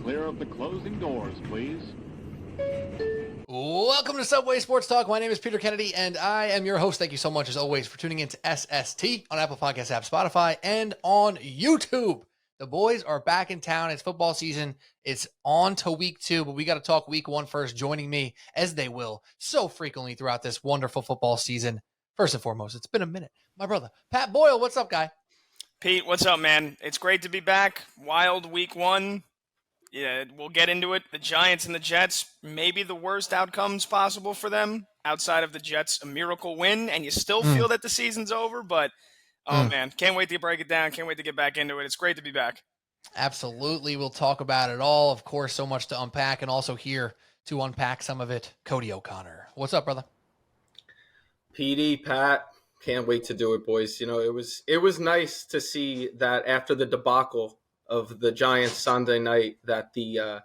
clear of the closing doors, please. Welcome to Subway Sports Talk. My name is Peter Kennedy, and I am your host. Thank you so much, as always, for tuning in to SST on Apple Podcasts app, Spotify, and on YouTube. The boys are back in town. It's football season. It's on to week 2, but we got to talk week 1 first. Joining me, as they will so frequently throughout this wonderful football season. First and foremost, it's been a minute. My brother, Pat Boyle. What's up, guy? Pete, what's up, man? It's great to be back. Wild week 1. Yeah, we'll get into it. The Giants and the Jets, maybe the worst outcomes possible for them. Outside of the Jets, a miracle win, and you still feel that the season's over, but man, can't wait to break it down. Can't wait to get back into it. It's great to be back. Absolutely. We'll talk about it all. Of course, so much to unpack, and also here to unpack some of it, Cody O'Connor. What's up, brother? PD, Pat, can't wait to do it, boys. You know, it was nice to see that after the debacle of the Giants Sunday night that the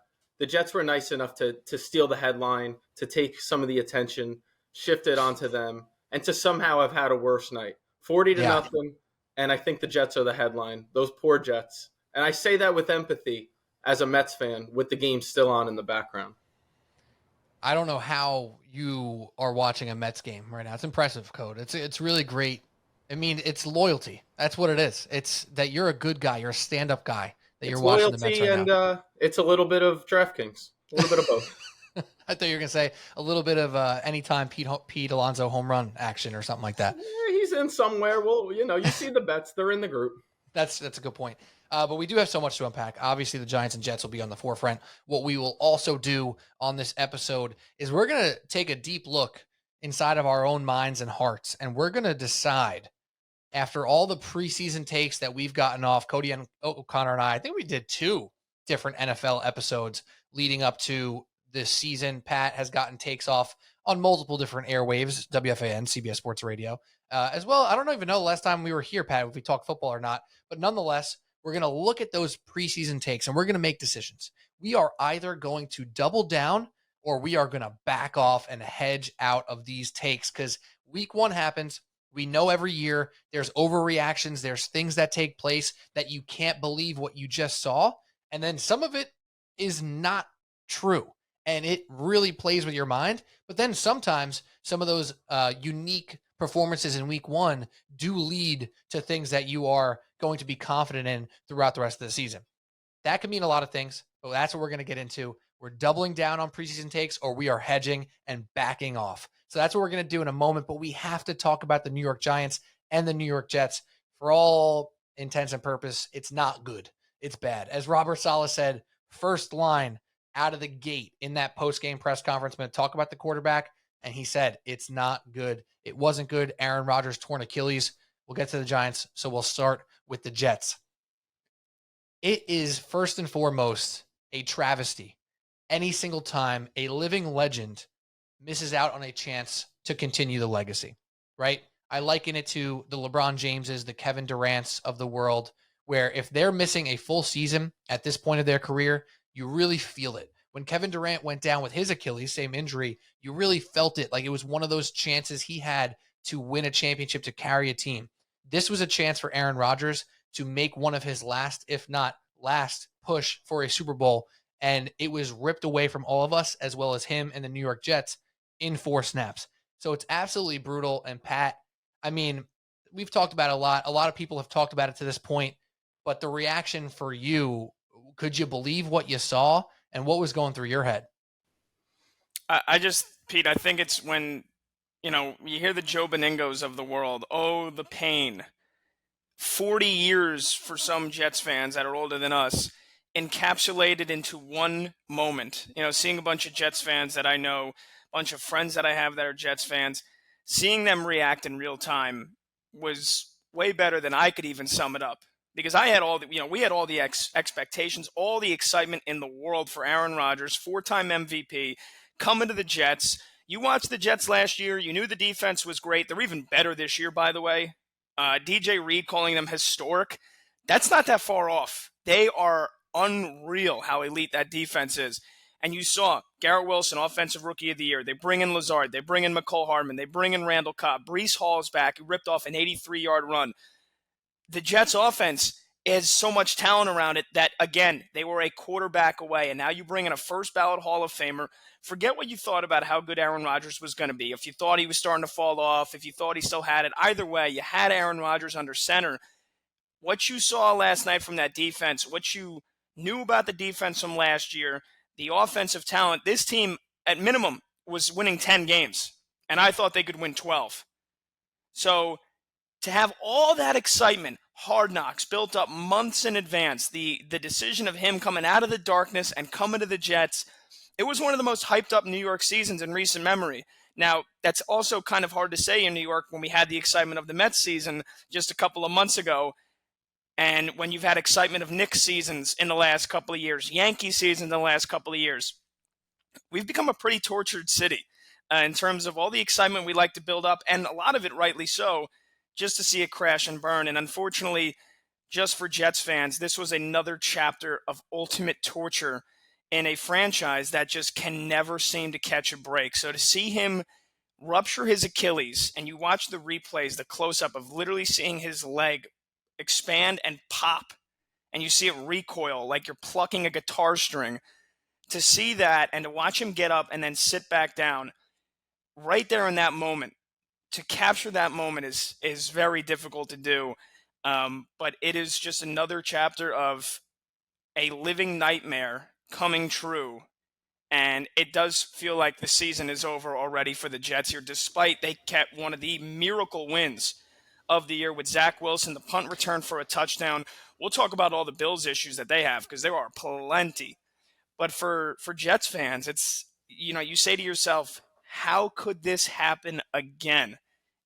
Jets were nice enough to steal the headline, to take some of the attention, shift it onto them, and to somehow have had a worse night. 40-0, and I think the Jets are the headline. Those poor Jets. And I say that with empathy as a Mets fan with the game still on in the background. I don't know how you are watching a Mets game right now. It's impressive, Code. It's really great. I mean, it's loyalty. That's what it is. It's that you're a good guy. You're a stand-up guy. That you're watching the Mets right now. And it's a little bit of DraftKings. A little bit of both. I thought you were going to say a little bit of anytime Pete Alonso home run action or something like that. Yeah, he's in somewhere. Well, you see the bets. They're in the group. That's a good point. But we do have so much to unpack. Obviously, the Giants and Jets will be on the forefront. What we will also do on this episode is we're going to take a deep look inside of our own minds and hearts, and we're going to decide, after all the preseason takes that we've gotten off, Cody and O'Connor and I think we did 2 different NFL episodes leading up to this season. Pat has gotten takes off on multiple different airwaves, WFAN, CBS Sports Radio, as well. I don't even know the last time we were here, Pat, if we talked football or not, but nonetheless, we're going to look at those preseason takes and we're going to make decisions. We are either going to double down or we are going to back off and hedge out of these takes, because week 1 happens. We know every year there's overreactions. There's things that take place that you can't believe what you just saw. And then some of it is not true. And it really plays with your mind. But then sometimes some of those unique performances in week 1 do lead to things that you are going to be confident in throughout the rest of the season. That could mean a lot of things, but that's what we're going to get into. We're doubling down on preseason takes, or we are hedging and backing off. So that's what we're going to do in a moment, but we have to talk about the New York Giants and the New York Jets. For all intents and purpose, it's not good. It's bad. As Robert Saleh said, first line out of the gate in that post-game press conference, I'm going to talk about the quarterback, and he said it's not good. It wasn't good. Aaron Rodgers torn Achilles. We'll get to the Giants, so we'll start with the Jets. It is first and foremost a travesty any single time a living legend misses out on a chance to continue the legacy, right? I liken it to the LeBron Jameses, the Kevin Durants of the world, where if they're missing a full season at this point of their career, you really feel it. When Kevin Durant went down with his Achilles, same injury, you really felt it. Like it was one of those chances he had to win a championship, to carry a team. This was a chance for Aaron Rodgers to make one of his last, if not last, push for a Super Bowl. And it was ripped away from all of us, as well as him and the New York Jets, in 4 snaps. So it's absolutely brutal. And Pat, I mean, we've talked about it a lot. A lot of people have talked about it to this point, but the reaction for you, could you believe what you saw and what was going through your head? Pete, I think it's when, you hear the Joe Beningos of the world. Oh, the pain. 40 years for some Jets fans that are older than us, encapsulated into one moment. Seeing a bunch of Jets fans that I know, a bunch of friends that I have that are Jets fans, seeing them react in real time was way better than I could even sum it up. Because I had we had all the expectations, all the excitement in the world for Aaron Rodgers, 4-time MVP, coming to the Jets. You watched the Jets last year. You knew the defense was great. They're even better this year, by the way. DJ Reed calling them historic. That's not that far off. They are unreal how elite that defense is. And you saw Garrett Wilson, Offensive Rookie of the Year. They bring in Lazard. They bring in McCole Hardman. They bring in Randall Cobb. Breece Hall's back, who ripped off an 83-yard run. The Jets offense has so much talent around it that, again, they were a quarterback away. And now you bring in a first ballot Hall of Famer. Forget what you thought about how good Aaron Rodgers was going to be. If you thought he was starting to fall off, if you thought he still had it, either way, you had Aaron Rodgers under center. What you saw last night from that defense, what you knew about the defense from last year, the offensive talent, this team, at minimum, was winning 10 games. And I thought they could win 12. So to have all that excitement, Hard Knocks, built up months in advance, the decision of him coming out of the darkness and coming to the Jets, it was one of the most hyped up New York seasons in recent memory. Now, that's also kind of hard to say in New York when we had the excitement of the Mets season just a couple of months ago, and when you've had excitement of Knicks seasons in the last couple of years, Yankee seasons in the last couple of years. We've become a pretty tortured city in terms of all the excitement we like to build up, and a lot of it rightly so, just to see it crash and burn. And unfortunately, just for Jets fans, this was another chapter of ultimate torture in a franchise that just can never seem to catch a break. So to see him rupture his Achilles, and you watch the replays, the close-up of literally seeing his leg expand and pop, and you see it recoil like you're plucking a guitar string, to see that and to watch him get up and then sit back down right there in that moment, to capture that moment is very difficult to do. But it is just another chapter of a living nightmare coming true. And it does feel like the season is over already for the Jets here, despite they kept one of the miracle wins of the year with Zach Wilson, the punt return for a touchdown. We'll talk about all the Bills issues that they have, because there are plenty. But for Jets fans, it's, you say to yourself, how could this happen again?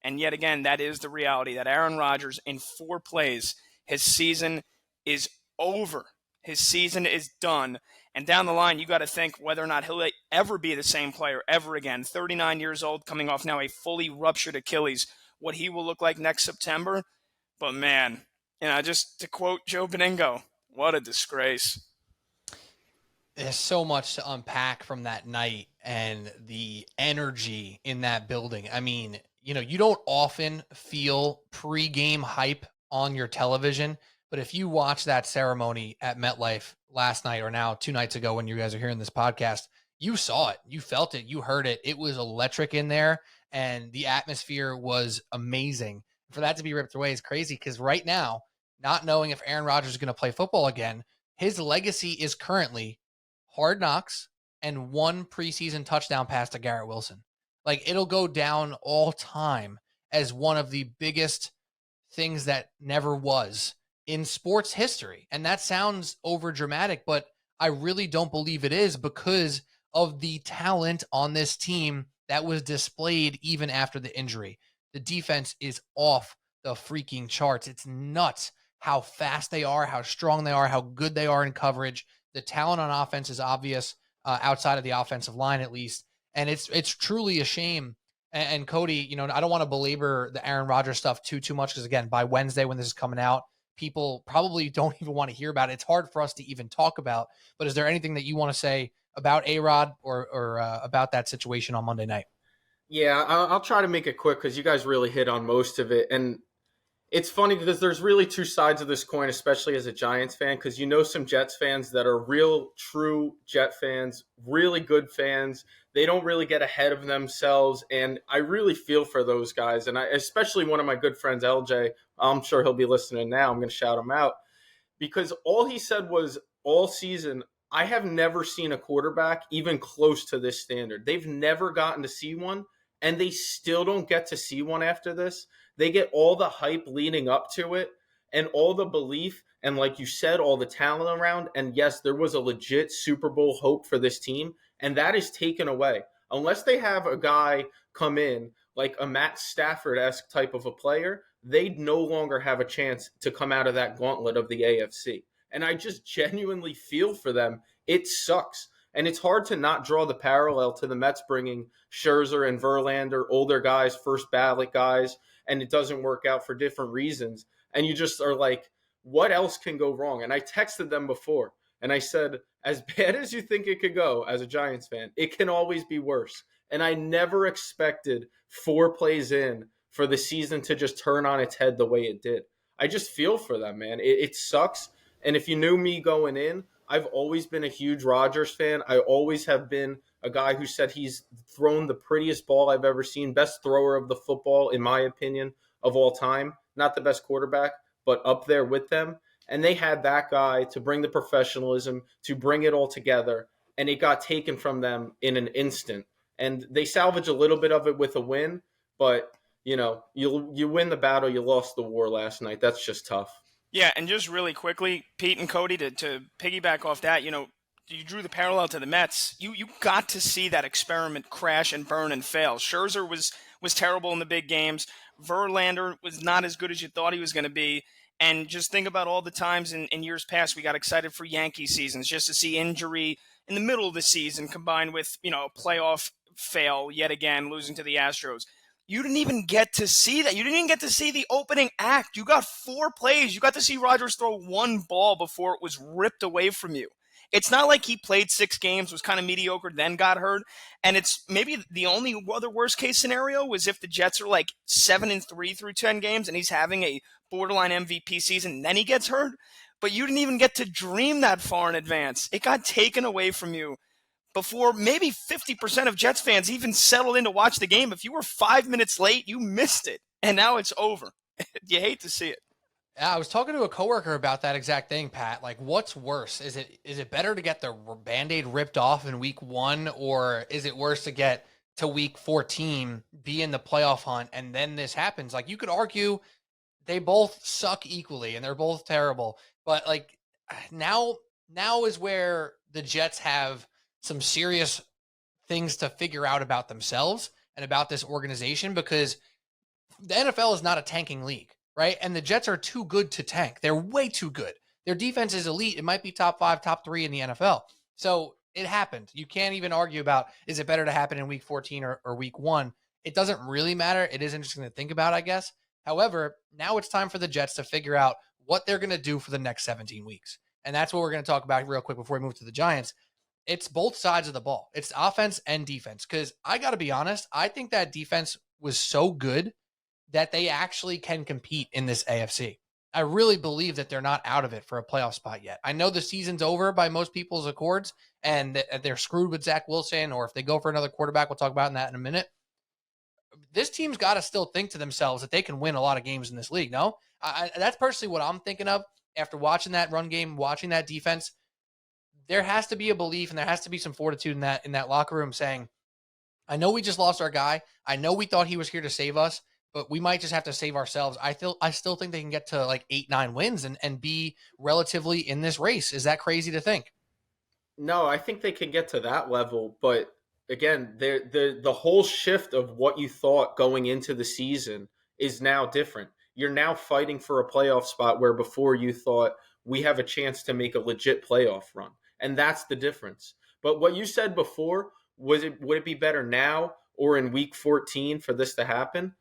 And yet again, that is the reality, that Aaron Rodgers, in 4 plays, his season is over. His season is done. And down the line, you got to think whether or not he'll ever be the same player ever again. 39 years old, coming off now a fully ruptured Achilles. What he will look like next September. But man, just to quote Joe Beningo, what a disgrace. There's so much to unpack from that night and the energy in that building. I mean, you don't often feel pre-game hype on your television, but if you watch that ceremony at MetLife last night, or now 2 nights ago when you guys are hearing this podcast, you saw it, you felt it, you heard it. It was electric in there, and the atmosphere was amazing. For that to be ripped away is crazy, because right now, not knowing if Aaron Rodgers is going to play football again, his legacy is currently Hard Knocks and 1 preseason touchdown pass to Garrett Wilson. Like, it'll go down all time as one of the biggest things that never was in sports history. And that sounds over dramatic, but I really don't believe it is, because of the talent on this team that was displayed even after the injury. The defense is off the freaking charts. It's nuts how fast they are, how strong they are, how good they are in coverage. The talent on offense is obvious, outside of the offensive line at least. And it's truly a shame. And Cody, I don't want to belabor the Aaron Rodgers stuff too much, because again, by Wednesday when this is coming out, people probably don't even want to hear about it. It's hard for us to even talk about. But is there anything that you want to say about A-Rod or about that situation on Monday night? Yeah, I'll try to make it quick, because you guys really hit on most of it. And it's funny because there's really 2 sides of this coin, especially as a Giants fan, because some Jets fans that are real, true Jet fans, really good fans. They don't really get ahead of themselves, and I really feel for those guys. And especially one of my good friends, LJ, I'm sure he'll be listening now. I'm going to shout him out, because all he said was, all season, I have never seen a quarterback even close to this standard. They've never gotten to see one, and they still don't get to see one after this. They get all the hype leading up to it and all the belief and, like you said, all the talent around. And yes, there was a legit Super Bowl hope for this team, and that is taken away. Unless they have a guy come in like a Matt Stafford-esque type of a player, they no longer have a chance to come out of that gauntlet of the AFC. And I just genuinely feel for them. It sucks. And it's hard to not draw the parallel to the Mets bringing Scherzer and Verlander, older guys, first ballot guys, and it doesn't work out for different reasons. And you just are like, what else can go wrong? And I texted them before, and I said, as bad as you think it could go as a Giants fan, it can always be worse. And I never expected 4 plays in for the season to just turn on its head the way it did. I just feel for them, man. It sucks. And if you knew me going in, I've always been a huge Rodgers fan. I always have been a guy who said he's thrown the prettiest ball I've ever seen, best thrower of the football, in my opinion, of all time. Not the best quarterback, but up there with them. And they had that guy to bring the professionalism, to bring it all together, and it got taken from them in an instant. And they salvage a little bit of it with a win, but you win the battle, you lost the war last night. That's just tough. Yeah, and just really quickly, Pete and Cody, to piggyback off that, you drew the parallel to the Mets. You got to see that experiment crash and burn and fail. Scherzer was terrible in the big games. Verlander was not as good as you thought he was going to be. And just think about all the times in years past we got excited for Yankee seasons just to see injury in the middle of the season combined with, a playoff fail yet again, losing to the Astros. You didn't even get to see that. You didn't even get to see the opening act. You got 4 plays. You got to see Rodgers throw 1 ball before it was ripped away from you. It's not like he played 6 games, was kind of mediocre, then got hurt. And it's maybe the only other worst case scenario was if the Jets are like 7-3 through 10 games and he's having a borderline MVP season, and then he gets hurt. But you didn't even get to dream that far in advance. It got taken away from you before maybe 50% of Jets fans even settled in to watch the game. If you were 5 minutes late, you missed it. And now it's over. You hate to see it. I was talking to a coworker about that exact thing, Pat. Like, what's worse? Is it better to get the Band-Aid ripped off in week 1, or is it worse to get to week 14, be in the playoff hunt, and then this happens? Like, you could argue they both suck equally and they're both terrible. But like now is where the Jets have some serious things to figure out about themselves and about this organization, because the NFL is not a tanking league, right? And the Jets are too good to tank. They're way too good. Their defense is elite. It might be top 5, top 3 in the NFL. So it happened. You can't even argue about, is it better to happen in week 14 or week 1? It doesn't really matter. It is interesting to think about, I guess. However, now it's time for the Jets to figure out what they're going to do for the next 17 weeks. And that's what we're going to talk about real quick before we move to the Giants. It's both sides of the ball. It's offense and defense. Because I got to be honest, I think that defense was so good that they actually can compete in this AFC. I really believe that they're not out of it for a playoff spot yet. I know the season's over by most people's accords, and they're screwed with Zach Wilson, or if they go for another quarterback, we'll talk about that in a minute. This team's got to still think to themselves that they can win a lot of games in this league, no? That's personally what I'm thinking of after watching that run game, watching that defense. There has to be a belief and there has to be some fortitude in that locker room saying, I know we just lost our guy. I know we thought he was here to save us, but we might just have to save ourselves. I still think they can get to like 8-9 wins and be relatively in this race. Is that crazy to think? No, I think they can get to that level, but again, the whole shift of what you thought going into the season is now different. You're now fighting for a playoff spot where before you thought we have a chance to make a legit playoff run. And that's the difference. But what you said before, would it be better now or in week 14 for this to happen?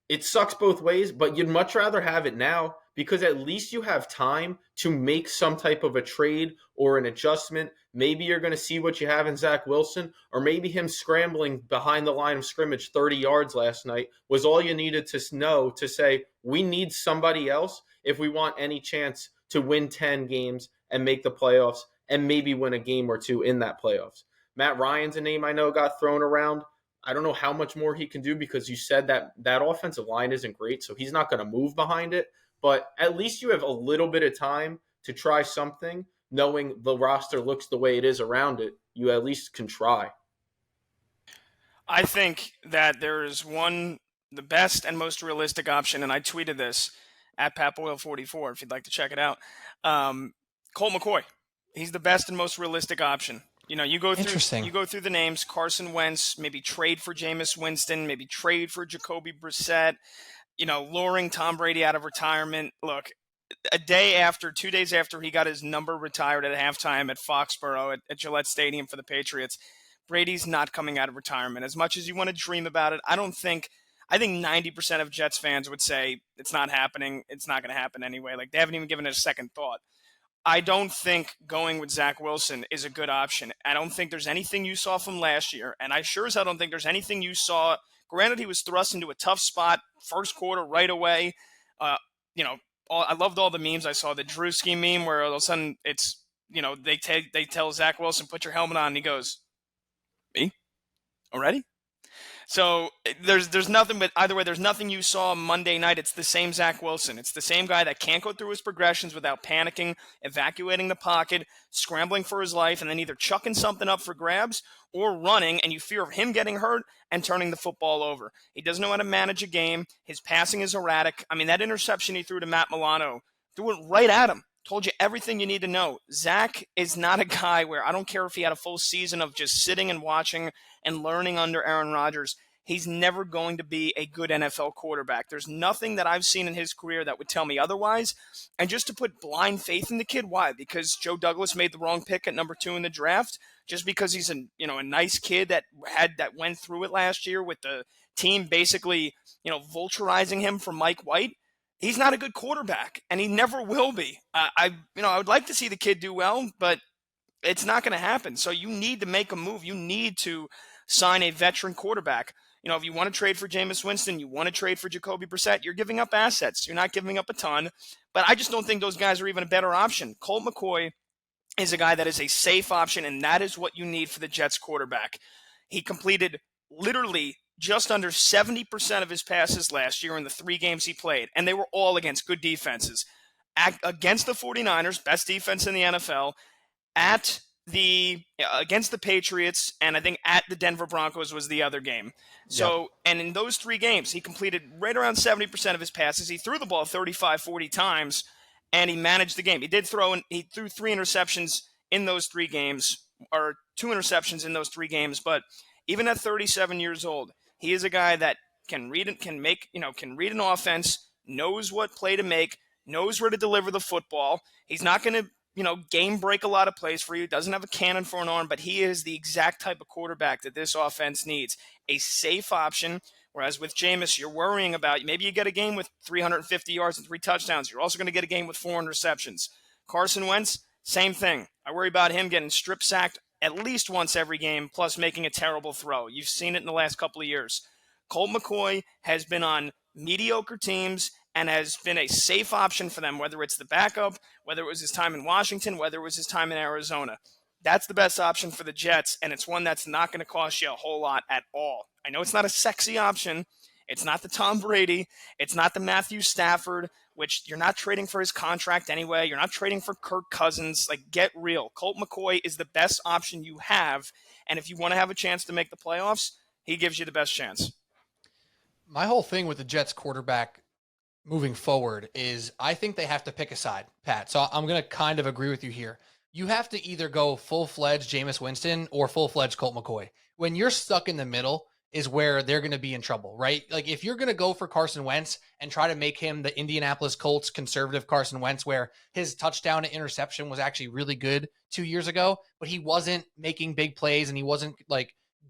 It sucks both ways, but you'd much rather have it now because at least you have time to make some type of a trade or an adjustment. Maybe you're going to see what you have in Zach Wilson, or maybe him scrambling behind the line of scrimmage 30 yards last night was all you needed to know to say, we need somebody else if we want any chance to win 10 games and make the playoffs and maybe win a game or 2 in that playoffs. Matt Ryan's a name I know got thrown around. I don't know how much more he can do because you said that offensive line isn't great, so he's not going to move behind it. But at least you have a little bit of time to try something, knowing the roster looks the way it is around it. You at least can try. I think that there is the best and most realistic option, and I tweeted this at PatBoyle44 if you'd like to check it out. Colt McCoy. He's the best and most realistic option. You go through the names: Carson Wentz, maybe trade for Jameis Winston, maybe trade for Jacoby Brissett, luring Tom Brady out of retirement. Look, 2 days after he got his number retired at halftime at Foxborough at Gillette Stadium for the Patriots, Brady's not coming out of retirement. As much as you want to dream about it, I think 90% of Jets fans would say it's not happening. It's not going to happen anyway. Like, they haven't even given it a second thought. I don't think going with Zach Wilson is a good option. I don't think there's anything you saw from last year, and I sure as hell don't think there's anything you saw. Granted, he was thrust into a tough spot first quarter right away. I loved all the memes I saw. The Drewski meme where all of a sudden it's, they tell Zach Wilson, put your helmet on, and he goes, me? Already? So there's nothing, but either way, there's nothing you saw Monday night. It's the same Zach Wilson. It's the same guy that can't go through his progressions without panicking, evacuating the pocket, scrambling for his life, and then either chucking something up for grabs or running, and you fear of him getting hurt and turning the football over. He doesn't know how to manage a game. His passing is erratic. I mean, that interception he threw to Matt Milano, threw it right at him. Told you everything you need to know. Zach is not a guy where, I don't care if he had a full season of just sitting and watching and learning under Aaron Rodgers, he's never going to be a good NFL quarterback. There's nothing that I've seen in his career that would tell me otherwise. And just to put blind faith in the kid, why? Because Joe Douglas made the wrong pick at number 2 in the draft? Just because he's a nice kid that went through it last year with the team basically, vulturizing him for Mike White? He's not a good quarterback, and he never will be. I would like to see the kid do well, but it's not going to happen. So you need to make a move. You need to sign a veteran quarterback. If you want to trade for Jameis Winston, you want to trade for Jacoby Brissett, you're giving up assets. You're not giving up a ton, but I just don't think those guys are even a better option. Colt McCoy is a guy that is a safe option, and that is what you need for the Jets quarterback. He completed literally just under 70% of his passes last year in the 3 games he played, and they were all against good defenses. Against the 49ers, best defense in the NFL, against the Patriots, and I think at the Denver Broncos was the other game. So, And in those 3 games, he completed right around 70% of his passes. He threw the ball 35, 40 times, and he managed the game. He threw 3 interceptions in those 3 games, or 2 interceptions in those 3 games, but even at 37 years old, he is a guy that can read an offense, knows what play to make, knows where to deliver the football. He's not going to, game break a lot of plays for you. Doesn't have a cannon for an arm, but he is the exact type of quarterback that this offense needs. A safe option, whereas with Jameis, you're worrying about, maybe you get a game with 350 yards and 3 touchdowns. You're also going to get a game with 4 interceptions. Carson Wentz, same thing. I worry about him getting strip sacked at least once every game, plus making a terrible throw. You've seen it in the last couple of years. Colt McCoy has been on mediocre teams and has been a safe option for them, whether it's the backup, whether it was his time in Washington, whether it was his time in Arizona. That's the best option for the Jets, and it's one that's not going to cost you a whole lot at all. I know it's not a sexy option. It's not the Tom Brady. It's not the Matthew Stafford, which you're not trading for his contract anyway. You're not trading for Kirk Cousins. Get real. Colt McCoy is the best option you have, and if you want to have a chance to make the playoffs, he gives you the best chance. My whole thing with the Jets quarterback moving forward is I think they have to pick a side, Pat. So I'm going to kind of agree with you here. You have to either go full-fledged Jameis Winston or full-fledged Colt McCoy. When you're stuck in the middle is where they're going to be in trouble, right? If you're going to go for Carson Wentz and try to make him the Indianapolis Colts conservative Carson Wentz, where his touchdown to interception was actually really good 2 years ago, but he wasn't making big plays and he wasn't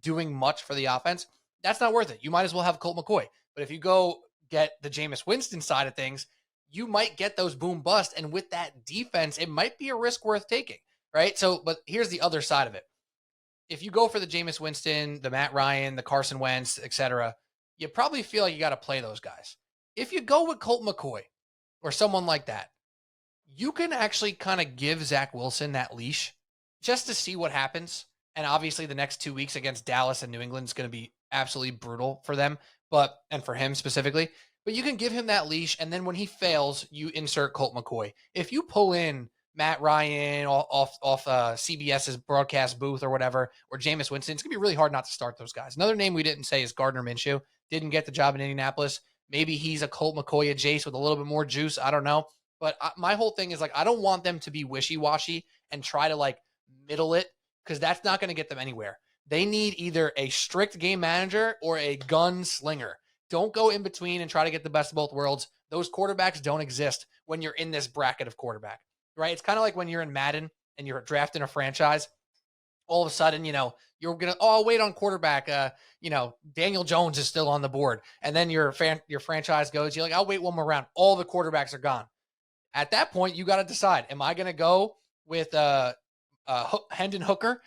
doing much for the offense, that's not worth it. You might as well have Colt McCoy. But if you go get the Jameis Winston side of things, you might get those boom bust. And with that defense, it might be a risk worth taking, right? But here's the other side of it. If you go for the Jameis Winston, the Matt Ryan, the Carson Wentz, etc., you probably feel like you got to play those guys. If you go with Colt McCoy or someone like that, you can actually kind of give Zach Wilson that leash just to see what happens. And obviously the next 2 weeks against Dallas and New England is going to be absolutely brutal for them, and for him specifically. But you can give him that leash, and then when he fails, you insert Colt McCoy. If you pull in Matt Ryan off CBS's broadcast booth or whatever, or Jameis Winston, it's going to be really hard not to start those guys. Another name we didn't say is Gardner Minshew. Didn't get the job in Indianapolis. Maybe he's a Colt McCoy adjacent with a little bit more juice. I don't know. But my whole thing is I don't want them to be wishy-washy and try to middle it, because that's not going to get them anywhere. They need either a strict game manager or a gunslinger. Don't go in between and try to get the best of both worlds. Those quarterbacks don't exist when you're in this bracket of quarterback, right? It's kind of like when you're in Madden and you're drafting a franchise. All of a sudden, you're going to, I'll wait on quarterback. Daniel Jones is still on the board. And then your franchise goes, you're like, I'll wait one more round. All the quarterbacks are gone. At that point, you got to decide, am I going to go with Hendon Hooker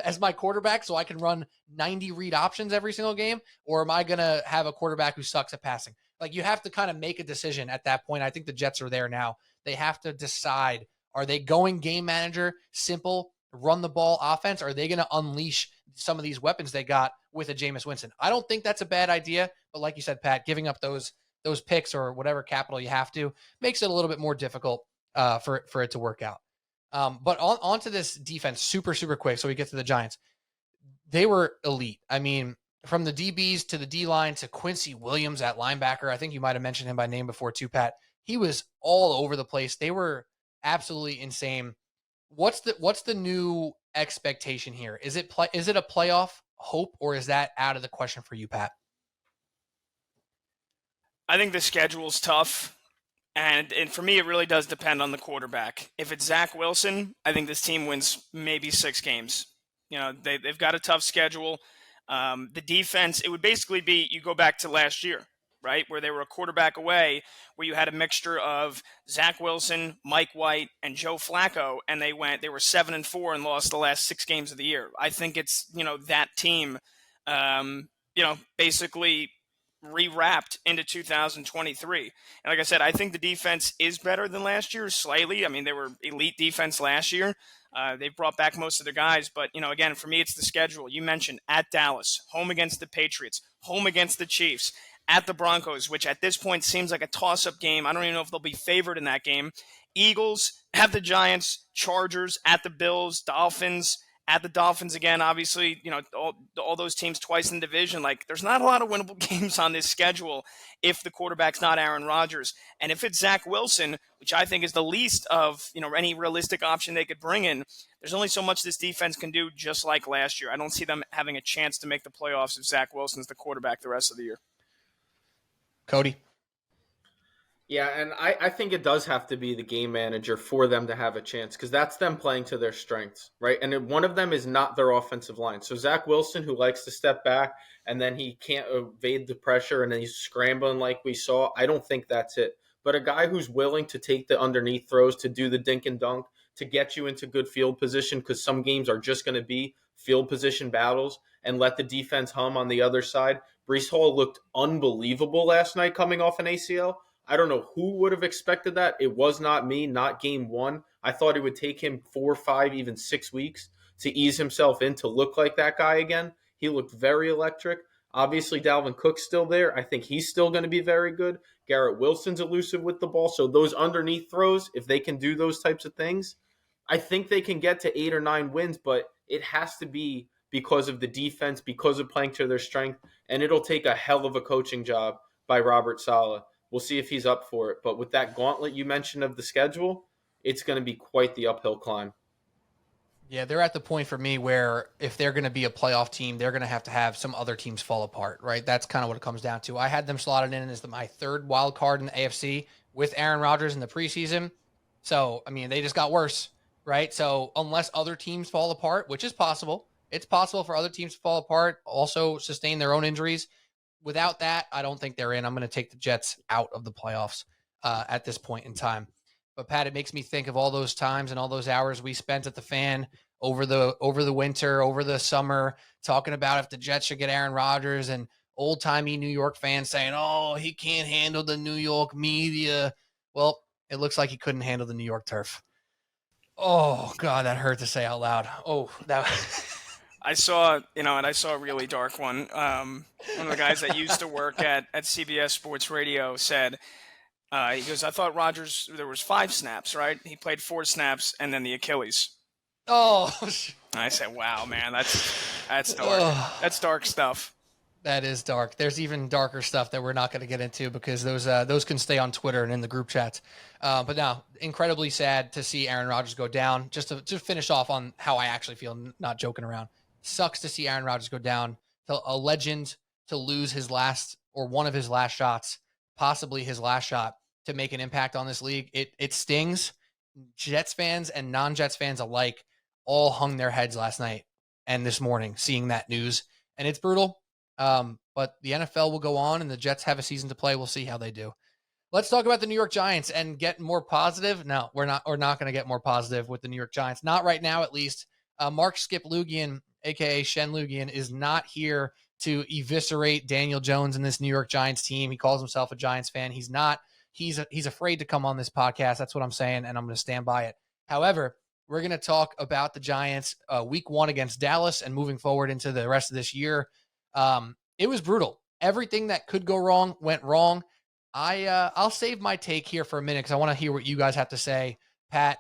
as my quarterback so I can run 90 read options every single game? Or am I going to have a quarterback who sucks at passing? Like, you have to kind of make a decision at that point. I think the Jets are there now. They have to decide, are they going game manager, simple, run the ball offense? Or are they going to unleash some of these weapons they got with a Jameis Winston? I don't think that's a bad idea. But like you said, Pat, giving up those picks or whatever capital you have to makes it a little bit more difficult for it to work out. But on to this defense super, super quick. So we get to the Giants. They were elite. I mean, from the DBs to the D-line to Quincy Williams at linebacker. I think you might have mentioned him by name before too, Pat. He was all over the place. They were absolutely insane. What's the new expectation here? Is it a playoff hope, or is that out of the question for you, Pat? I think the schedule's tough. And for me, it really does depend on the quarterback. If it's Zach Wilson, I think this team wins maybe 6 games. You know, they've got a tough schedule. The defense, it would basically be, you go back to last year, right, where they were a quarterback away, where you had a mixture of Zach Wilson, Mike White, and Joe Flacco, and they were 7-4 and lost the last 6 games of the year. I think it's, that team, basically rewrapped into 2023. And like I said, I think the defense is better than last year slightly. I mean, they were elite defense last year. They've brought back most of their guys. But, again, for me, it's the schedule. You mentioned at Dallas, home against the Patriots, home against the Chiefs, at the Broncos, which at this point seems like a toss-up game. I don't even know if they'll be favored in that game. Eagles, at the Giants, Chargers, at the Bills, Dolphins, at the Dolphins again, obviously, all those teams twice in the division. Like, there's not a lot of winnable games on this schedule if the quarterback's not Aaron Rodgers. And if it's Zach Wilson, which I think is the least of, any realistic option they could bring in, there's only so much this defense can do, just like last year. I don't see them having a chance to make the playoffs if Zach Wilson's the quarterback the rest of the year. Cody? Yeah, and I think it does have to be the game manager for them to have a chance, because that's them playing to their strengths, right? And one of them is not their offensive line. So Zach Wilson, who likes to step back and then he can't evade the pressure and then he's scrambling like we saw, I don't think that's it. But a guy who's willing to take the underneath throws, to do the dink and dunk, to get you into good field position, because some games are just going to be field position battles, and let the defense hum on the other side. Breece Hall looked unbelievable last night coming off an ACL. I don't know who would have expected that. It was not me, not game one. I thought it would take him 4, 5, even 6 weeks to ease himself in to look like that guy again. He looked very electric. Obviously, Dalvin Cook's still there. I think he's still going to be very good. Garrett Wilson's elusive with the ball. So those underneath throws, if they can do those types of things, I think they can get to 8 or 9 wins, but it has to be because of the defense, because of playing to their strength, and it'll take a hell of a coaching job by Robert Saleh. We'll see if he's up for it. But with that gauntlet you mentioned of the schedule, it's going to be quite the uphill climb. Yeah, they're at the point for me where if they're going to be a playoff team, they're going to have some other teams fall apart, right? That's kind of what it comes down to. I had them slotted in as my 3rd wild card in the AFC with Aaron Rodgers in the preseason. So, I mean, they just got worse, right? So unless other teams fall apart, which is possible, it's possible for other teams to fall apart, also sustain their own injuries. Without that, I don't think they're in. I'm going to take the Jets out of the playoffs at this point in time. But Pat, it makes me think of all those times and all those hours we spent at the Fan over the winter, over the summer, talking about if the Jets should get Aaron Rodgers, and old-timey New York fans saying, "Oh, he can't handle the New York media." Well, it looks like he couldn't handle the New York turf. Oh God, that hurt to say out loud. Oh, that. I saw a really dark one. One of the guys that used to work at CBS Sports Radio said, he goes, "I thought Rodgers, there was 5 snaps, right? He played 4 snaps and then the Achilles." Oh. I said, "Wow, man, that's dark. That's dark stuff." That is dark. There's even darker stuff that we're not going to get into, because those can stay on Twitter and in the group chats. But now, incredibly sad to see Aaron Rodgers go down. Just to finish off on how I actually feel, not joking around. Sucks to see Aaron Rodgers go down, to a legend, to lose his last, or one of his last shots, possibly his last shot, to make an impact on this league. It stings. Jets fans and non-Jets fans alike all hung their heads last night and this morning seeing that news, and it's brutal. But the NFL will go on, and the Jets have a season to play. We'll see how they do. Let's talk about the New York Giants and get more positive. No, we're not going to get more positive with the New York Giants. Not right now, at least. Mark Skip Lugian, a.k.a. Shen Lugian, is not here to eviscerate Daniel Jones and this New York Giants team. He calls himself a Giants fan. He's not. He's afraid to come on this podcast. That's what I'm saying, and I'm going to stand by it. However, we're going to talk about the Giants week 1 against Dallas and moving forward into the rest of this year. It was brutal. Everything that could go wrong went wrong. I'll save my take here for a minute because I want to hear what you guys have to say. Pat,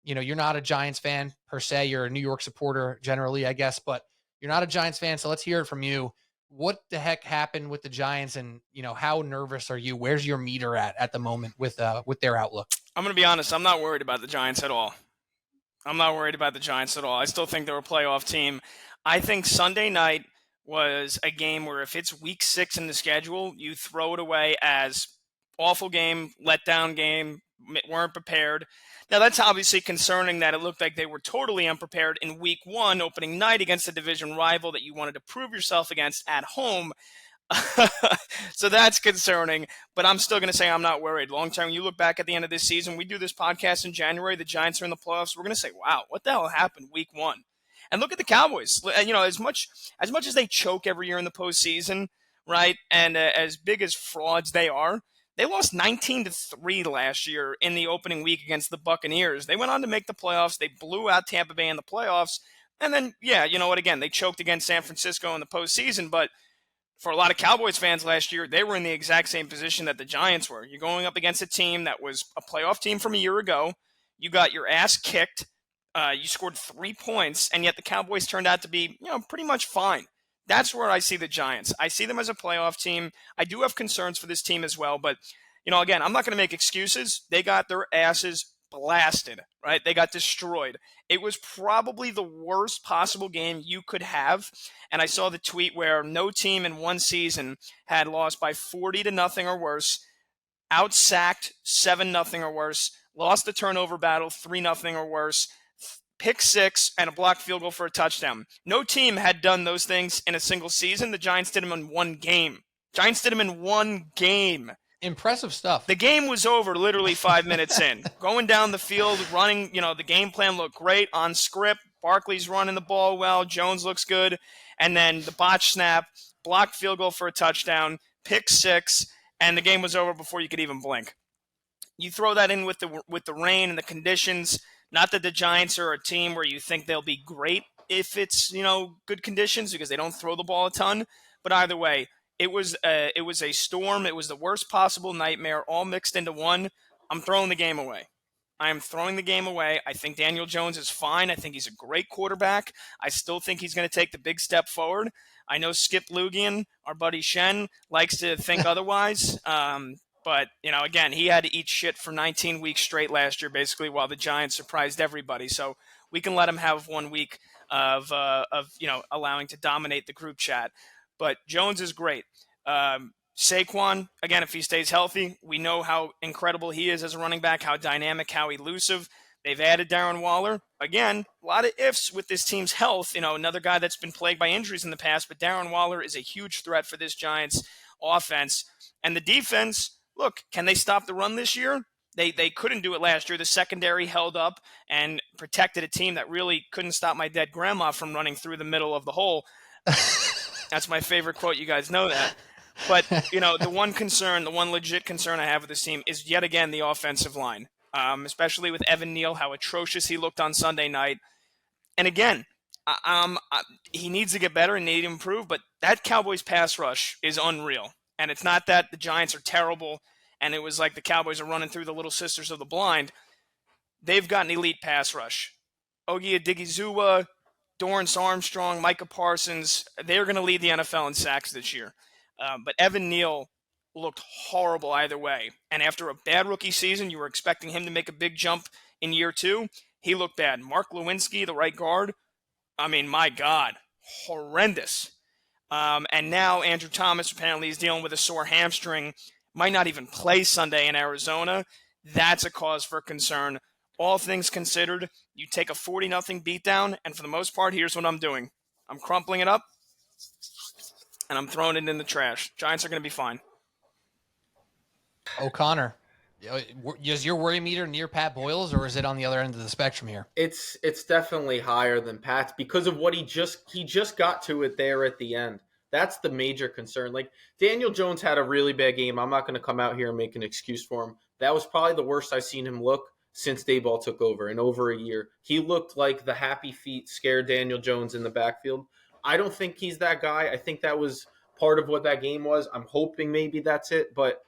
you're not a Giants fan per se. You're a New York supporter generally, I guess, but you're not a Giants fan. So let's hear it from you. What the heck happened with the Giants, and how nervous are you? Where's your meter at the moment with their outlook? I'm going to be honest. I'm not worried about the Giants at all. I still think they're a playoff team. I think Sunday night was a game where if it's week 6 in the schedule, you throw it away as awful game, letdown game, weren't prepared. Now, that's obviously concerning that it looked like they were totally unprepared in week 1, opening night against a division rival that you wanted to prove yourself against at home. So that's concerning, but I'm still going to say I'm not worried. Long term, you look back at the end of this season, we do this podcast in January, the Giants are in the playoffs, we're going to say, wow, what the hell happened week 1? And look at the Cowboys. As much as they choke every year in the postseason, right, and as big as frauds they are, they lost 19-3 last year in the opening week against the Buccaneers. They went on to make the playoffs. They blew out Tampa Bay in the playoffs. And then, again, they choked against San Francisco in the postseason, but for a lot of Cowboys fans last year, they were in the exact same position that the Giants were. You're going up against a team that was a playoff team from a year ago. You got your ass kicked. You scored 3 points, and yet the Cowboys turned out to be, pretty much fine. That's where I see the Giants. I see them as a playoff team. I do have concerns for this team as well, but, again, I'm not going to make excuses. They got their asses blasted, right? They got destroyed. It was probably the worst possible game you could have, and I saw the tweet where no team in one season had lost by 40-0 or worse, outsacked 7-0 or worse, lost the turnover battle 3-0 or worse, pick 6, and a blocked field goal for a touchdown. No team had done those things in a single season. The Giants did them in one game. Impressive stuff. The game was over literally 5 minutes in. Going down the field, running, the game plan looked great on script. Barkley's running the ball well. Jones looks good. And then the botch snap, blocked field goal for a touchdown, pick 6, and the game was over before you could even blink. You throw that in with the rain and the conditions. Not that the Giants are a team where you think they'll be great if it's, good conditions because they don't throw the ball a ton. But either way, it was a storm. It was the worst possible nightmare all mixed into one. I'm throwing the game away. I think Daniel Jones is fine. I think he's a great quarterback. I still think he's going to take the big step forward. I know Skip Lugian, our buddy Shen, likes to think otherwise. But, again, he had to eat shit for 19 weeks straight last year, basically, while the Giants surprised everybody. So we can let him have 1 week of allowing to dominate the group chat. But Jones is great. Saquon, again, if he stays healthy, we know how incredible he is as a running back, how dynamic, how elusive. They've added Darren Waller. Again, a lot of ifs with this team's health. Another guy that's been plagued by injuries in the past, but Darren Waller is a huge threat for this Giants offense. And the defense, look, can they stop the run this year? They couldn't do it last year. The secondary held up and protected a team that really couldn't stop my dead grandma from running through the middle of the hole. That's my favorite quote. You guys know that. But, the one legit concern I have with this team is yet again the offensive line, especially with Evan Neal, how atrocious he looked on Sunday night. And again, he needs to get better and need to improve, but that Cowboys pass rush is unreal. And it's not that the Giants are terrible and it was like the Cowboys are running through the little sisters of the blind. They've got an elite pass rush. Ogie Odighizuwa, Dorrance Armstrong, Micah Parsons, they're going to lead the NFL in sacks this year. But Evan Neal looked horrible either way. And after a bad rookie season, you were expecting him to make a big jump in year 2. He looked bad. Mark Lewinsky, the right guard, my God, horrendous. And now Andrew Thomas apparently is dealing with a sore hamstring, might not even play Sunday in Arizona. That's a cause for concern. All things considered, you take a 40-0 beatdown, and for the most part, here's what I'm doing. I'm crumpling it up, and I'm throwing it in the trash. Giants are going to be fine. O'Connor. Is your worry meter near Pat Boyle's, or is it on the other end of the spectrum here? It's definitely higher than Pat's because of what he just got to it there at the end. That's the major concern. Like, Daniel Jones had a really bad game. I'm not going to come out here and make an excuse for him. That was probably the worst I've seen him look since Dayball took over in over a year. He looked like the happy feet scared Daniel Jones in the backfield. I don't think he's that guy. I think that was part of what that game was. I'm hoping maybe that's it, but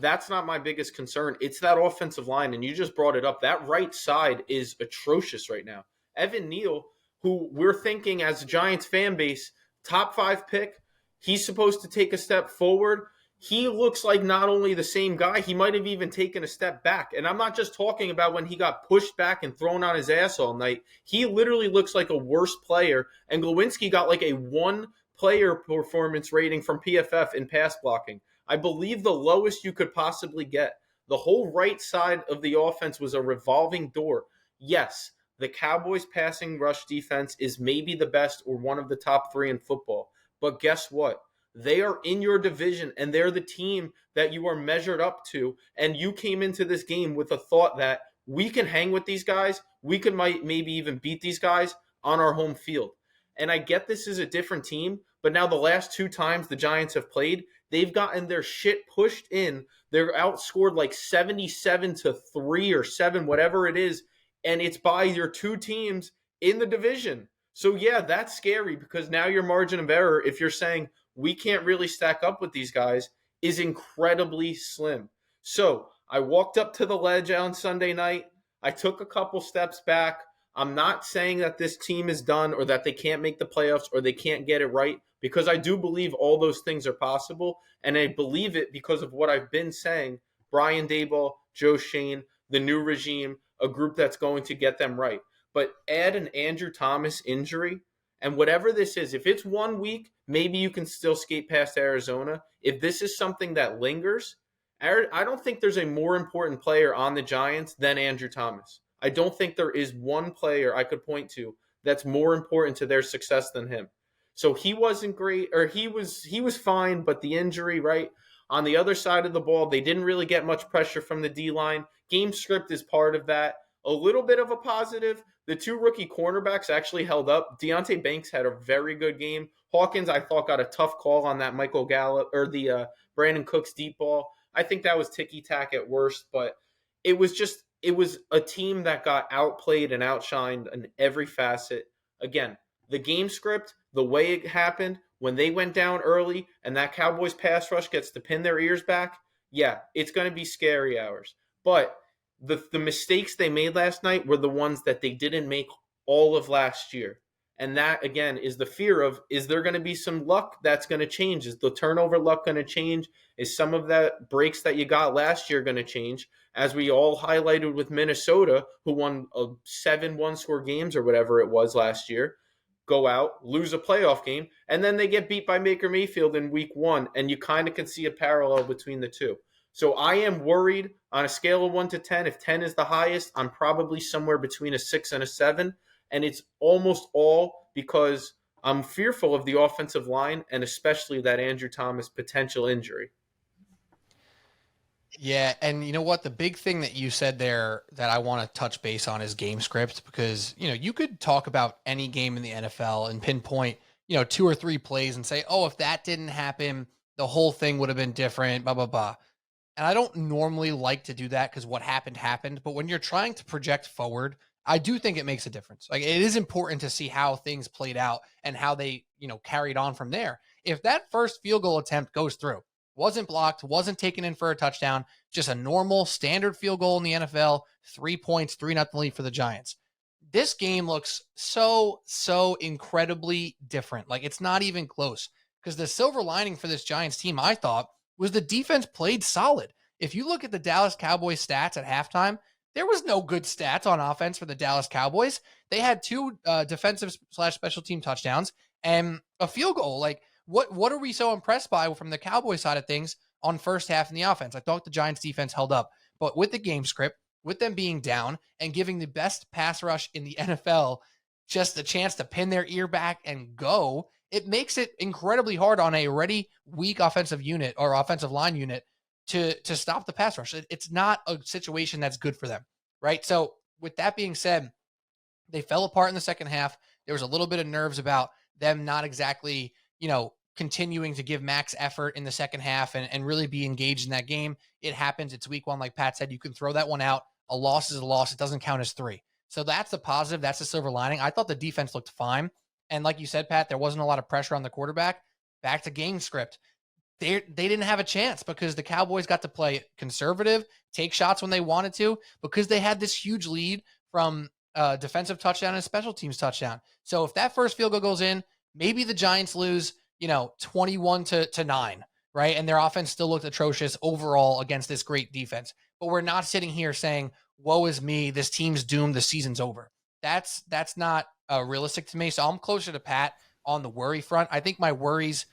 that's not my biggest concern. It's that offensive line, and you just brought it up. That right side is atrocious right now. Evan Neal, who we're thinking as a Giants fan base, top 5 pick, he's supposed to take a step forward. He looks like not only the same guy, he might have even taken a step back. And I'm not just talking about when he got pushed back and thrown on his ass all night. He literally looks like a worse player. And Glowinski got like a 1 player performance rating from PFF in pass blocking. I believe the lowest you could possibly get. The whole right side of the offense was a revolving door. Yes, the Cowboys' passing rush defense is maybe the best or one of the top 3 in football. But guess what? They are in your division, and they're the team that you are measured up to. And you came into this game with a thought that we can hang with these guys. We could maybe even beat these guys on our home field. And I get this is a different team, but now the last 2 times the Giants have played, they've gotten their shit pushed in. They're outscored like 77-3 or 7, whatever it is. And it's by your 2 teams in the division. So yeah, that's scary because now your margin of error, if you're saying we can't really stack up with these guys, is incredibly slim. So I walked up to the ledge on Sunday night. I took a couple steps back. I'm not saying that this team is done or that they can't make the playoffs or they can't get it right, because I do believe all those things are possible. And I believe it because of what I've been saying. Brian Daboll, Joe Shane, the new regime, a group that's going to get them right. But add an Andrew Thomas injury, and whatever this is, if it's 1 week, maybe you can still skate past Arizona. If this is something that lingers, I don't think there's a more important player on the Giants than Andrew Thomas. I don't think there is one player I could point to that's more important to their success than him. So he wasn't great, or he was fine, but the injury, right? On the other side of the ball, they didn't really get much pressure from the D-line. Game script is part of that. A little bit of a positive, the 2 rookie cornerbacks actually held up. Deonte Banks had a very good game. Hawkins, I thought, got a tough call on that Michael Gallup, or the Brandon Cooks deep ball. I think that was ticky-tack at worst, but it was a team that got outplayed and outshined in every facet. Again, the game script, the way it happened, when they went down early and that Cowboys pass rush gets to pin their ears back, yeah, it's going to be scary hours. But the mistakes they made last night were the ones that they didn't make all of last year. And that, again, is the fear of, is there going to be some luck that's going to change? Is the turnover luck going to change? Is some of that breaks that you got last year going to change? As we all highlighted with Minnesota, who won 7 one-score games or whatever it was last year, go out, lose a playoff game, and then they get beat by Baker Mayfield in week 1, and you kind of can see a parallel between the two. So I am worried on a scale of 1 to 10. If 10 is the highest, I'm probably somewhere between a 6 and a 7. And it's almost all because I'm fearful of the offensive line and especially that Andrew Thomas potential injury. Yeah, and you know what? The big thing that you said there that I want to touch base on is game script, because, you could talk about any game in the NFL and pinpoint, 2 or 3 plays and say, oh, if that didn't happen, the whole thing would have been different, blah, blah, blah. And I don't normally like to do that because what happened. But when you're trying to project forward, I do think it makes a difference. Like, it is important to see how things played out and how they, carried on from there. If that first field goal attempt goes through, wasn't blocked, wasn't taken in for a touchdown, just a normal standard field goal in the NFL, 3 points, 3-0 lead for the Giants. This game looks so incredibly different. Like, it's not even close, because the silver lining for this Giants team, I thought, was the defense played solid. If you look at the Dallas Cowboys stats at halftime, there was no good stats on offense for the Dallas Cowboys. They had 2 defensive/special team touchdowns and a field goal. Like, what are we so impressed by from the Cowboys side of things on first half in the offense? I thought the Giants defense held up, but with the game script, with them being down and giving the best pass rush in the NFL just a chance to pin their ear back and go, it makes it incredibly hard on a already weak offensive unit or offensive line unit to stop the pass rush. It's not a situation that's good for them, right? So with that being said, they fell apart in the second half. There was a little bit of nerves about them not exactly, continuing to give max effort in the second half and really be engaged in that game. It happens. It's week 1. Like Pat said, you can throw that one out. A loss is a loss. It doesn't count as 3. So that's the positive. That's the silver lining. I thought the defense looked fine. And like you said, Pat, there wasn't a lot of pressure on the quarterback. Back to game script. They didn't have a chance because the Cowboys got to play conservative, take shots when they wanted to, because they had this huge lead from defensive touchdown and special teams touchdown. So if that first field goal goes in, maybe the Giants lose, 21-9, right? And their offense still looked atrocious overall against this great defense. But we're not sitting here saying, woe is me, this team's doomed, the season's over. That's not realistic to me. So I'm closer to Pat on the worry front. I think my worries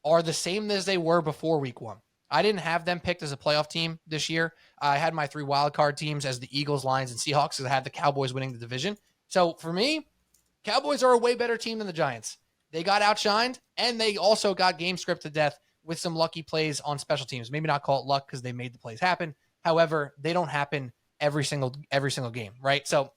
are the same as they were before week 1. I didn't have them picked as a playoff team this year. I had my 3 wildcard teams as the Eagles, Lions, and Seahawks, because I had the Cowboys winning the division. So for me, Cowboys are a way better team than the Giants. They got outshined, and they also got game script to death with some lucky plays on special teams. Maybe not call it luck because they made the plays happen. However, they don't happen every single game, right? So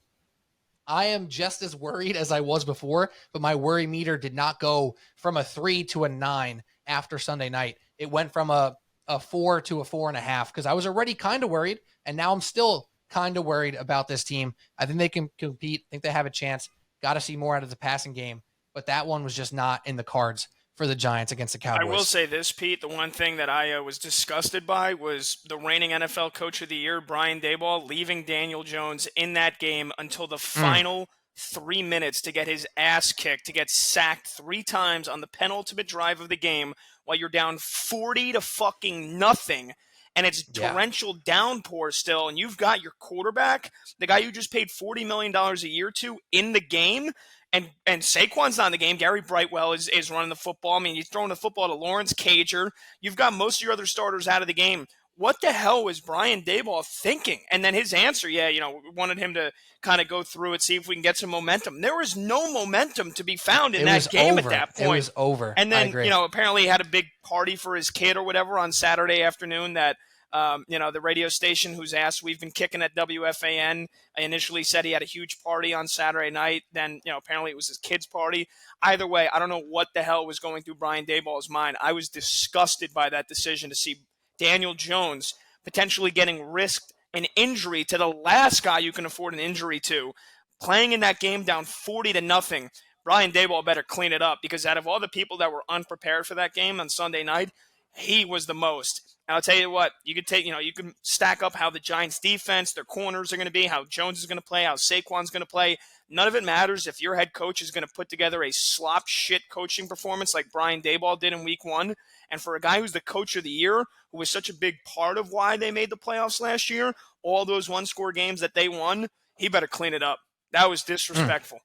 I am just as worried as I was before, but my worry meter did not go from a 3 to a 9 after Sunday night. It went from a 4 to a 4.5 because I was already kind of worried, and now I'm still kind of worried about this team. I think they can compete. I think they have a chance. Got to see more out of the passing game, but that one was just not in the cards for the Giants against the Cowboys. I will say this, Pete. The one thing that I was disgusted by was the reigning NFL Coach of the Year, Brian Daboll, leaving Daniel Jones in that game until the final 3 minutes to get his ass kicked, to get sacked 3 times on the penultimate drive of the game while you're down 40 to fucking nothing. And it's torrential downpour still, and you've got your quarterback, the guy you just paid $40 million a year to, in the game. And Saquon's not in the game. Gary Brightwell is running the football. I mean, you're throwing the football to Lawrence Cager. You've got most of your other starters out of the game. What the hell was Brian Daboll thinking? And then his answer, we wanted him to kind of go through it, see if we can get some momentum. There was no momentum to to be found in that game at that point. It was over. And then, apparently he had a big party for his kid or whatever on Saturday afternoon that the radio station whose ass we've been kicking at WFAN initially said he had a huge party on Saturday night. Then, apparently it was his kid's party. Either way, I don't know what the hell was going through Brian Daboll's mind. I was disgusted by that decision to see Daniel Jones potentially getting risked an injury to the last guy you can afford an injury to, playing in that game down 40-0. Brian Daboll better clean it up, because out of all the people that were unprepared for that game on Sunday night, he was the most. And I'll tell you what, you could take, you can stack up how the Giants defense, their corners are going to be, how Jones is going to play, how Saquon's going to play. None of it matters if your head coach is going to put together a slop shit coaching performance like Brian Daboll did in week 1. And for a guy who's the coach of the year, who was such a big part of why they made the playoffs last year, all those one-score games that they won, he better clean it up. That was disrespectful.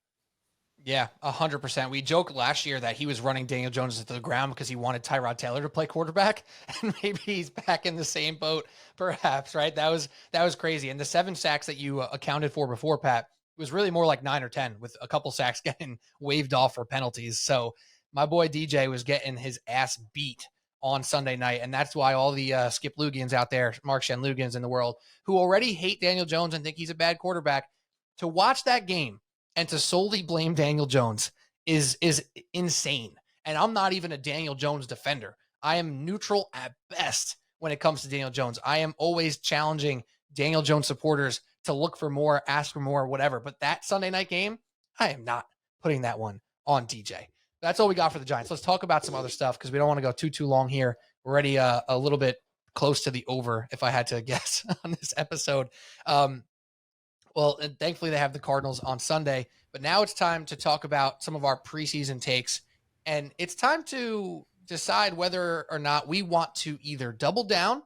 Yeah, 100%. We joked last year that he was running Daniel Jones into the ground because he wanted Tyrod Taylor to play quarterback, and maybe he's back in the same boat, perhaps, right? That was crazy. And the 7 sacks that you accounted for before, Pat, was really more like 9 or 10, with a couple sacks getting waved off for penalties. So my boy DJ was getting his ass beat on Sunday night, and that's why all the Skip Lugans out there, Mark Shanlugans in the world, who already hate Daniel Jones and think he's a bad quarterback, to watch that game and to solely blame Daniel Jones is insane. And I'm not even a Daniel Jones defender. I am neutral at best when it comes to Daniel Jones. I am always challenging Daniel Jones supporters to look for more, ask for more, whatever. But that Sunday night game, I am not putting that one on DJ. That's all we got for the Giants. Let's talk about some other stuff, because we don't want to go too long here. We're already a little bit close to the over, if I had to guess, on this episode. Well, and thankfully they have the Cardinals on Sunday, but now it's time to talk about some of our preseason takes, and it's time to decide whether or not we want to either double down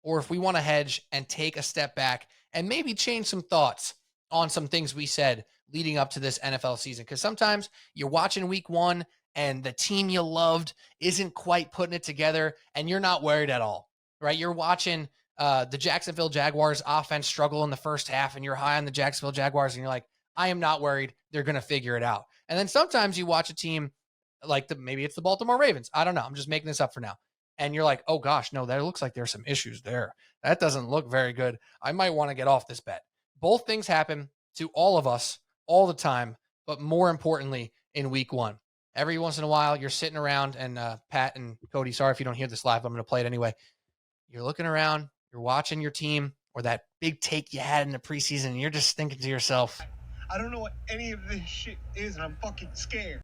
or if we want to hedge and take a step back and maybe change some thoughts on some things we said leading up to this NFL season. Because sometimes you're watching week 1 and the team you loved isn't quite putting it together, and you're not worried at all, right? You're watching the Jacksonville Jaguars offense struggle in the first half, and you're high on the Jacksonville Jaguars, and you're like, I am not worried. They're going to figure it out. And then sometimes you watch a team like maybe it's the Baltimore Ravens. I don't know. I'm just making this up for now. and you're like, oh gosh, no, that looks like there's some issues there. That doesn't look very good. I might want to get off this bet. Both things happen to all of us all the time, but more importantly in week one. Every once in a while, you're sitting around, and Pat and Cody, sorry if you don't hear this live, I'm going to play it anyway. You're looking around, you're watching your team or that big take you had in the preseason, and you're just thinking to yourself, I don't know what any of this shit is, and I'm fucking scared.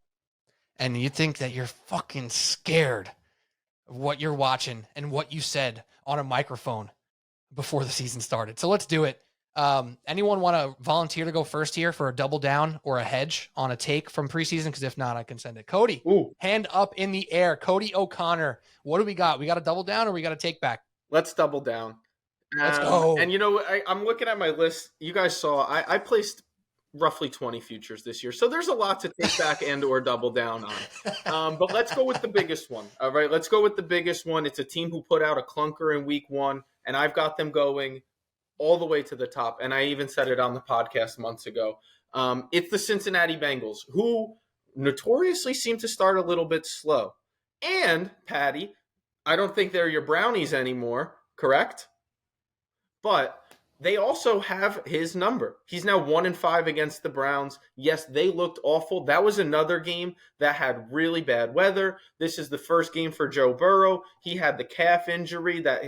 And you think that you're fucking scared of what you're watching and what you said on a microphone before the season started. So let's do it. Anyone want to volunteer to go first here for a double down or a hedge on a take from preseason? Because if not, I can send it. Cody, hand up in the air. Cody O'Connor, what do we got? We got a double down or we got a take back? Let's double down. Let's go. And I'm looking at my list. You guys saw I placed roughly 20 futures this year, so there's a lot to take back and or double down on. But let's go with the biggest one. All right, let's go with the biggest one. It's a team who put out a clunker in week one, and I've got them going all the way to the top. And I even said it on the podcast months ago. It's the Cincinnati Bengals, who notoriously seem to start a little bit slow. And Patty, I don't think they're your brownies anymore, correct? But they also have his number. He's now 1-5 against the Browns. Yes, they looked awful. That was another game that had really bad weather. This is the first game for Joe Burrow. He had the calf injury that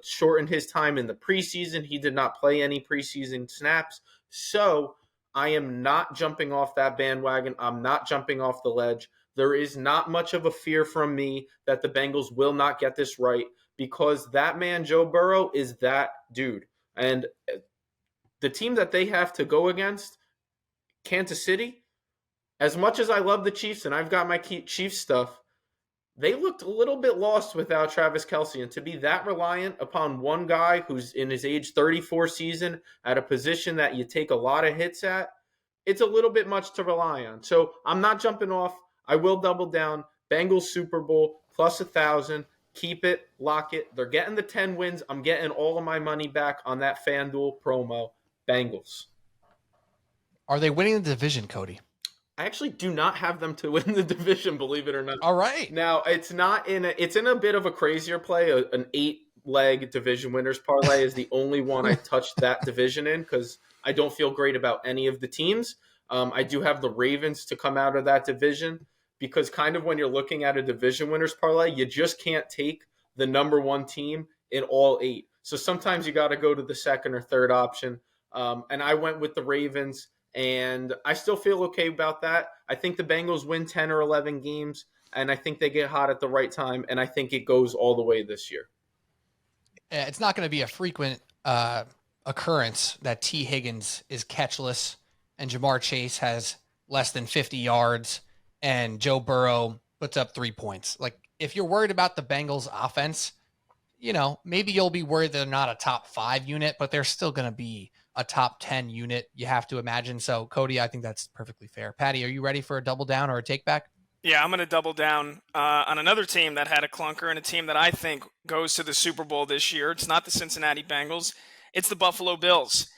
shortened his time in the preseason. He did not play any preseason snaps. So I am not jumping off that bandwagon. I'm not jumping off the ledge. There is not much of a fear from me that the Bengals will not get this right, because that man, Joe Burrow, is that dude. And the team that they have to go against, Kansas City, as much as I love the Chiefs and I've got my Chiefs stuff, they looked a little bit lost without Travis Kelce. And to be that reliant upon one guy who's in his age 34 season at a position that you take a lot of hits at, it's a little bit much to rely on. So I'm not jumping off. I will double down. Bengals Super Bowl plus 1,000. Keep it, lock it. They're getting the 10 wins. I'm getting all of my money back on that FanDuel promo. Bengals. Are they winning the division, Cody? I actually do not have them to win the division, believe it or not. All right. Now, it's in a bit of a crazier play. An 8-leg division winners parlay is the only one I touched that division in, because I don't feel great about any of the teams. I do have the Ravens to come out of that division, because kind of when you're looking at a division winners parlay, you just can't take the number one team in all 8. So sometimes you got to go to the second or third option. And I went with the Ravens, and I still feel okay about that. I think the Bengals win 10 or 11 games, and I think they get hot at the right time, and I think it goes all the way this year. It's not going to be a frequent occurrence that T. Higgins is catchless and Jamar Chase has less than 50 yards and Joe Burrow puts up 3 points. Like, if you're worried about the Bengals offense, maybe you'll be worried they're not a top 5 unit, but they're still going to be a top 10 unit, you have to imagine. So, Cody, I think that's perfectly fair. Patty, are you ready for a double down or a take back? Yeah, I'm going to double down on another team that had a clunker and a team that I think goes to the Super Bowl this year. It's not the Cincinnati Bengals. It's the Buffalo Bills.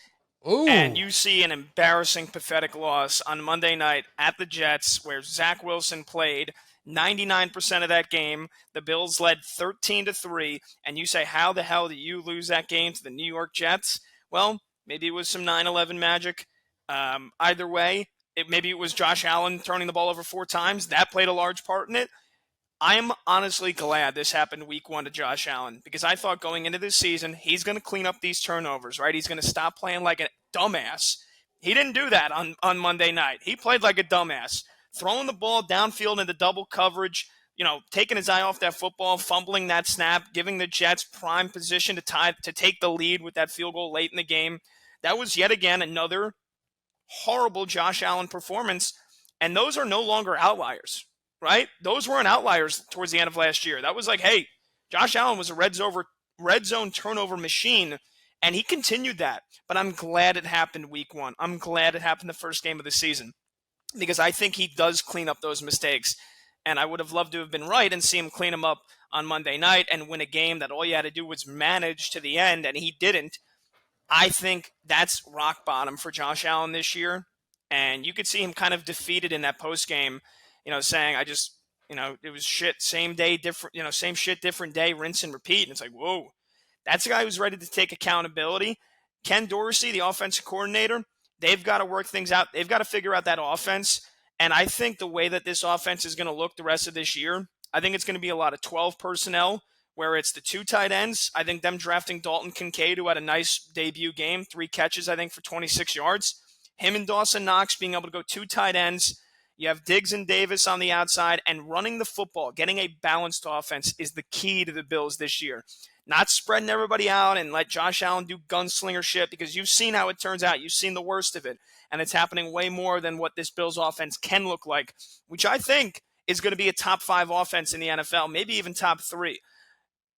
Ooh. And you see an embarrassing, pathetic loss on Monday night at the Jets, where Zach Wilson played 99% of that game. The Bills led 13-3, and you say, how the hell did you lose that game to the New York Jets? Well, maybe it was some 9/11 magic. Either way, maybe it was Josh Allen turning the ball over 4 times. That played a large part in it. I'm honestly glad this happened week 1 to Josh Allen, because I thought going into this season, he's going to clean up these turnovers, right? He's going to stop playing like a dumbass. He didn't do that on Monday night. He played like a dumbass, throwing the ball downfield into double coverage, taking his eye off that football, fumbling that snap, giving the Jets prime position to take the lead with that field goal late in the game. That was yet again another horrible Josh Allen performance, and those are no longer outliers. Right? Those weren't outliers towards the end of last year. That was like, hey, Josh Allen was a red zone turnover machine, and he continued that. But I'm glad it happened week 1. I'm glad it happened the first game of the season, because I think he does clean up those mistakes. And I would have loved to have been right and see him clean them up on Monday night and win a game that all you had to do was manage to the end, and he didn't. I think that's rock bottom for Josh Allen this year. And you could see him kind of defeated in that post game, saying, It was shit, same day, different, same shit, different day, rinse and repeat. And it's like, whoa, that's a guy who's ready to take accountability. Ken Dorsey, the offensive coordinator, they've got to work things out. They've got to figure out that offense. And I think the way that this offense is going to look the rest of this year, I think it's going to be a lot of 12 personnel, where it's the 2 tight ends. I think them drafting Dalton Kincaid, who had a nice debut game, 3 catches, I think, for 26 yards. Him and Dawson Knox being able to go 2 tight ends. You have Diggs and Davis on the outside, and running the football, getting a balanced offense is the key to the Bills this year. Not spreading everybody out and let Josh Allen do gunslinger shit, because you've seen how it turns out. You've seen the worst of it, and it's happening way more than what this Bills offense can look like, which I think is going to be a top 5 offense in the NFL, maybe even top 3.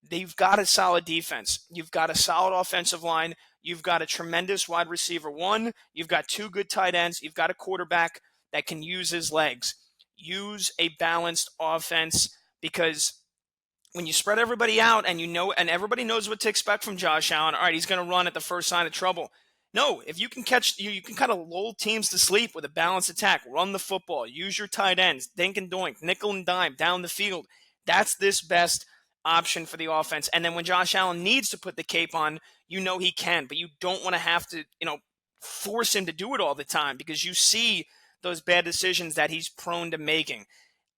They've got a solid defense. You've got a solid offensive line. You've got a tremendous wide receiver 1. You've got 2 good tight ends. You've got a quarterback that can use his legs. Use a balanced offense, because when you spread everybody out and everybody knows what to expect from Josh Allen, all right, he's going to run at the first sign of trouble. No, if you can you can kind of lull teams to sleep with a balanced attack, run the football, use your tight ends, dink and doink, nickel and dime down the field. That's this best option for the offense. And then when Josh Allen needs to put the cape on, he can, but you don't want to have to, force him to do it all the time, because you see those bad decisions that he's prone to making.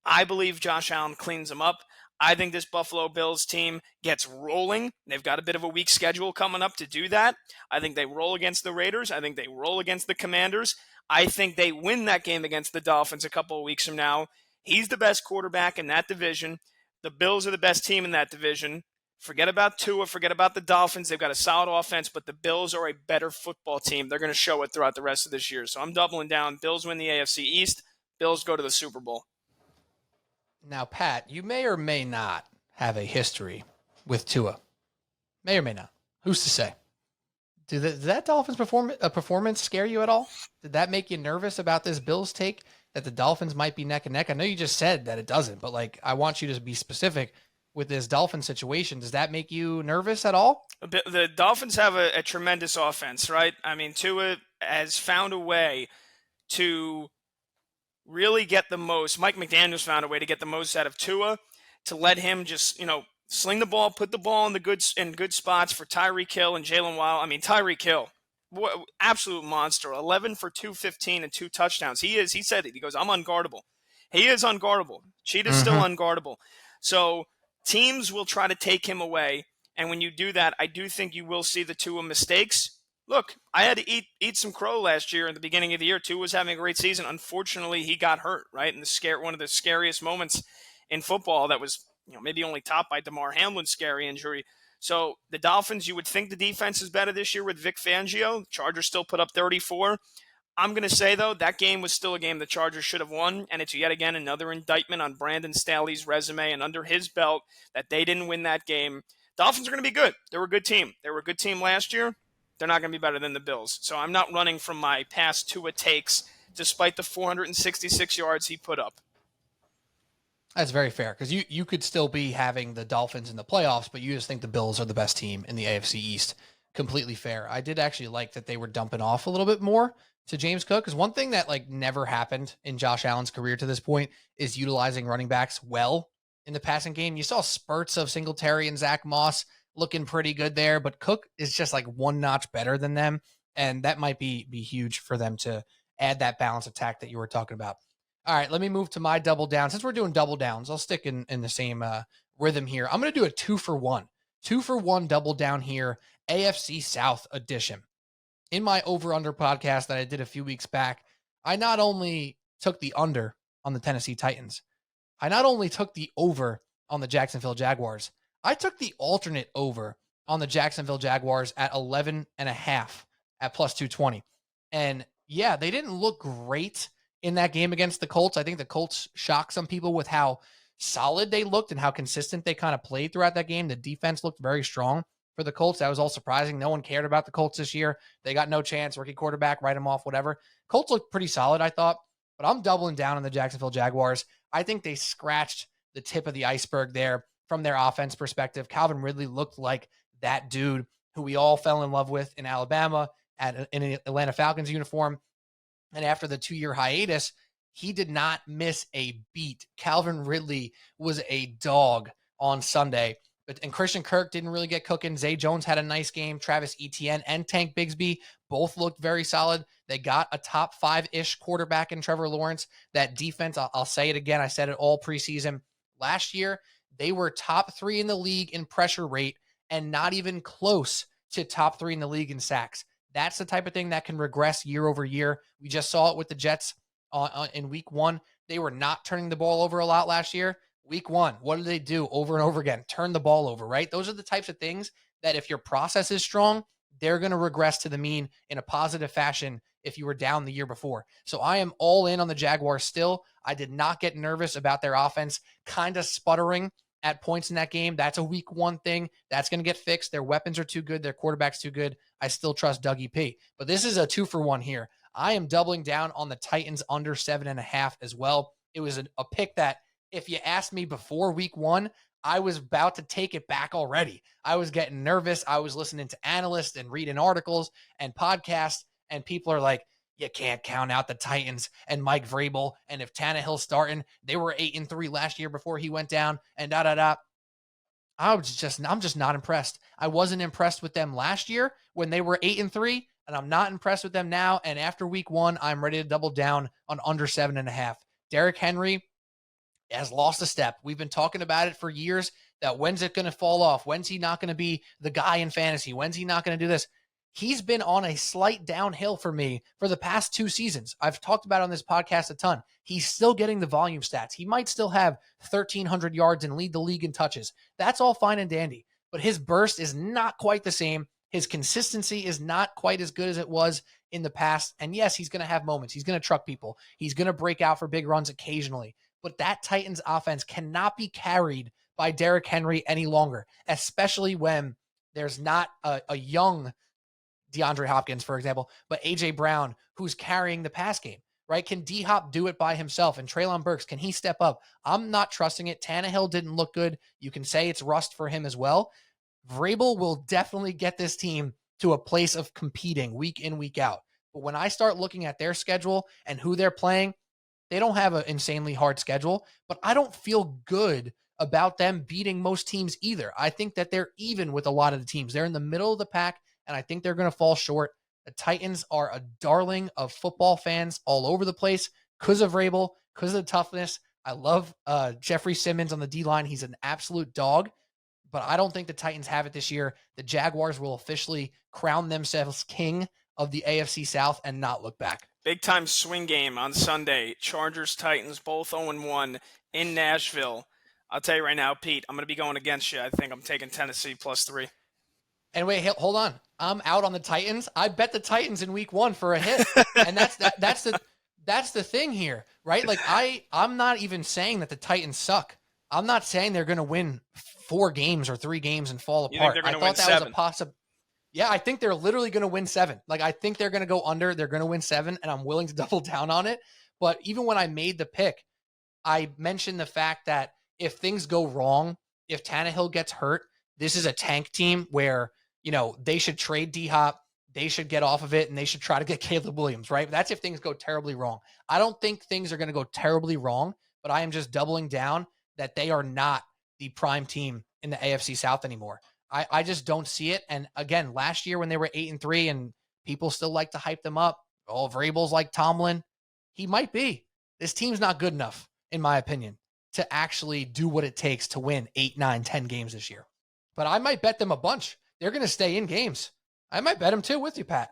I believe Josh Allen cleans them up. I think this Buffalo Bills team gets rolling. They've got a bit of a weak schedule coming up to do that. I think they roll against the Raiders. I think they roll against the Commanders. I think they win that game against the Dolphins a couple of weeks from now. He's the best quarterback in that division. The Bills are the best team in that division. Forget about Tua. Forget about the Dolphins. They've got a solid offense, but the Bills are a better football team. They're going to show it throughout the rest of this year. So I'm doubling down. Bills win the AFC East. Bills go to the Super Bowl. Now, Pat, you may or may not have a history with Tua. May or may not. Who's to say? Did that Dolphins performance scare you at all? Did that make you nervous about this Bills take, that the Dolphins might be neck and neck? I know you just said that it doesn't, but I want you to be specific with this Dolphin situation. Does that make you nervous at all? The Dolphins have a tremendous offense, right? I mean, Tua has found a way to really get the most. Mike McDaniel's found a way to get the most out of Tua, to let him just, sling the ball, put the ball in good spots for Tyreek Hill and Jalen Waddle. I mean, Tyreek Hill, absolute monster, 11 for 215 and 2 touchdowns. He said it. He goes, I'm unguardable. He is unguardable. Cheetah's still unguardable. So teams will try to take him away, and when you do that, I do think you will see the Tua mistakes. Look, I had to eat some crow last year in the beginning of the year. Tua was having a great season. Unfortunately, he got hurt, right? And one of the scariest moments in football, that was maybe only topped by DeMar Hamlin's scary injury. So the Dolphins, you would think the defense is better this year with Vic Fangio. Chargers still put up 34. I'm going to say, though, that game was still a game the Chargers should have won, and it's yet again another indictment on Brandon Staley's resume and under his belt that they didn't win that game. Dolphins are going to be good. They were a good team. They were a good team last year. They're not going to be better than the Bills. So I'm not running from my past Tua takes, despite the 466 yards he put up. That's very fair, because you could still be having the Dolphins in the playoffs, but you just think the Bills are the best team in the AFC East. Completely fair. I did actually like that they were dumping off a little bit more to James Cook, because one thing that never happened in Josh Allen's career to this point is utilizing running backs well in the passing game. You saw spurts of Singletary and Zach Moss looking pretty good there, but Cook is just one notch better than them, and that might be huge for them to add that balance attack that you were talking about. All right, let me move to my double down. Since we're doing double downs, I'll stick in the same rhythm here. I'm going to do a 2-for-1. 2-for-1 double down here, AFC South edition. In my over-under podcast that I did a few weeks back, I not only took the under on the Tennessee Titans, I not only took the over on the Jacksonville Jaguars, I took the alternate over on the Jacksonville Jaguars at 11.5 at plus 220. And yeah, they didn't look great in that game against the Colts. I think the Colts shocked some people with how solid they looked and how consistent they kind of played throughout that game. The defense looked very strong for the Colts. That was all surprising. No one cared about the Colts this year. They got no chance. Rookie quarterback, write them off, whatever. Colts looked pretty solid, I thought. But I'm doubling down on the Jacksonville Jaguars. I think they scratched the tip of the iceberg there from their offense perspective. Calvin Ridley looked like that dude who we all fell in love with in Alabama in an Atlanta Falcons uniform. And after the 2-year hiatus, He did not miss a beat. Calvin Ridley was a dog on Sunday. And Christian Kirk didn't really get cooking. Zay Jones had a nice game. Travis Etienne and Tank Bigsby both looked very solid. They got a top 5-ish quarterback in Trevor Lawrence. That defense, I'll say it again, I said it all preseason. Last year, they were top 3 in the league in pressure rate and not even close to top 3 in the league in sacks. That's the type of thing that can regress year over year. We just saw it with the Jets in week 1. They were not turning the ball over a lot last year. Week 1, what did they do over and over again? Turn the ball over, right? Those are the types of things that if your process is strong, they're going to regress to the mean in a positive fashion if you were down the year before. So I am all in on the Jaguars still. I did not get nervous about their offense kind of sputtering at points in that game. That's a week 1 thing. That's going to get fixed. Their weapons are too good. Their quarterback's too good. I still trust Dougie P. But this is a 2-for-1 here. I am doubling down on the Titans under 7.5 as well. It was a pick that, if you asked me before week 1, I was about to take it back already. I was getting nervous. I was listening to analysts and reading articles and podcasts, and people are like, you can't count out the Titans and Mike Vrabel. And if Tannehill's starting, they were 8-3 last year before he went down, and da-da-da. I'm just not impressed. I wasn't impressed with them last year when they were 8-3, and I'm not impressed with them now. And after week 1, I'm ready to double down on under 7.5. Derrick Henry has lost a step. We've been talking about it for years, that when's it going to fall off? When's he not going to be the guy in fantasy? When's he not going to do this? He's been on a slight downhill for me for the past 2 seasons. I've talked about it on this podcast a ton. He's still getting the volume stats. He might still have 1,300 yards and lead the league in touches. That's all fine and dandy, but his burst is not quite the same. His consistency is not quite as good as it was in the past. And yes, he's going to have moments. He's going to truck people. He's going to break out for big runs occasionally. But that Titans offense cannot be carried by Derrick Henry any longer, especially when there's not a young DeAndre Hopkins, for example, but A.J. Brown, who's carrying the pass game, right? Can D-Hop do it by himself? And Treylon Burks, can he step up? I'm not trusting it. Tannehill didn't look good. You can say it's rust for him as well. Vrabel will definitely get this team to a place of competing week in, week out. But when I start looking at their schedule and who they're playing, they don't have an insanely hard schedule, but I don't feel good about them beating most teams either. I think that they're even with a lot of the teams. They're in the middle of the pack, and I think they're going to fall short. The Titans are a darling of football fans all over the place because of Vrabel, because of the toughness. I love Jeffrey Simmons on the D-line. He's an absolute dog, but I don't think the Titans have it this year. The Jaguars will officially crown themselves king of the AFC South and not look back. Big time swing game on Sunday. Chargers, Titans, both 0-1 in Nashville. I'll tell you right now, Pete, I'm going to be going against you. I think I'm taking Tennessee +3. And wait, hold on. I'm out on the Titans. I bet the Titans in week 1 for a hit. And that's the thing here, right? Like I'm not even saying that the Titans suck. I'm not saying they're going to win 4 games or 3 games and fall apart. I thought that was a possible. Yeah, I think they're literally going to win 7. Like, I think they're going to go under. They're going to win 7, and I'm willing to double down on it. But even when I made the pick, I mentioned the fact that if things go wrong, if Tannehill gets hurt, this is a tank team where, they should trade D-Hop, they should get off of it, and they should try to get Caleb Williams, right? That's if things go terribly wrong. I don't think things are going to go terribly wrong, but I am just doubling down that they are not the prime team in the AFC South anymore. I just don't see it. And again, last year when they were 8-3 and people still like to hype them up, Vrabel's like Tomlin. He might be. This team's not good enough, in my opinion, to actually do what it takes to win 8, 9, 10 games this year. But I might bet them a bunch. They're going to stay in games. I might bet them too with you, Pat.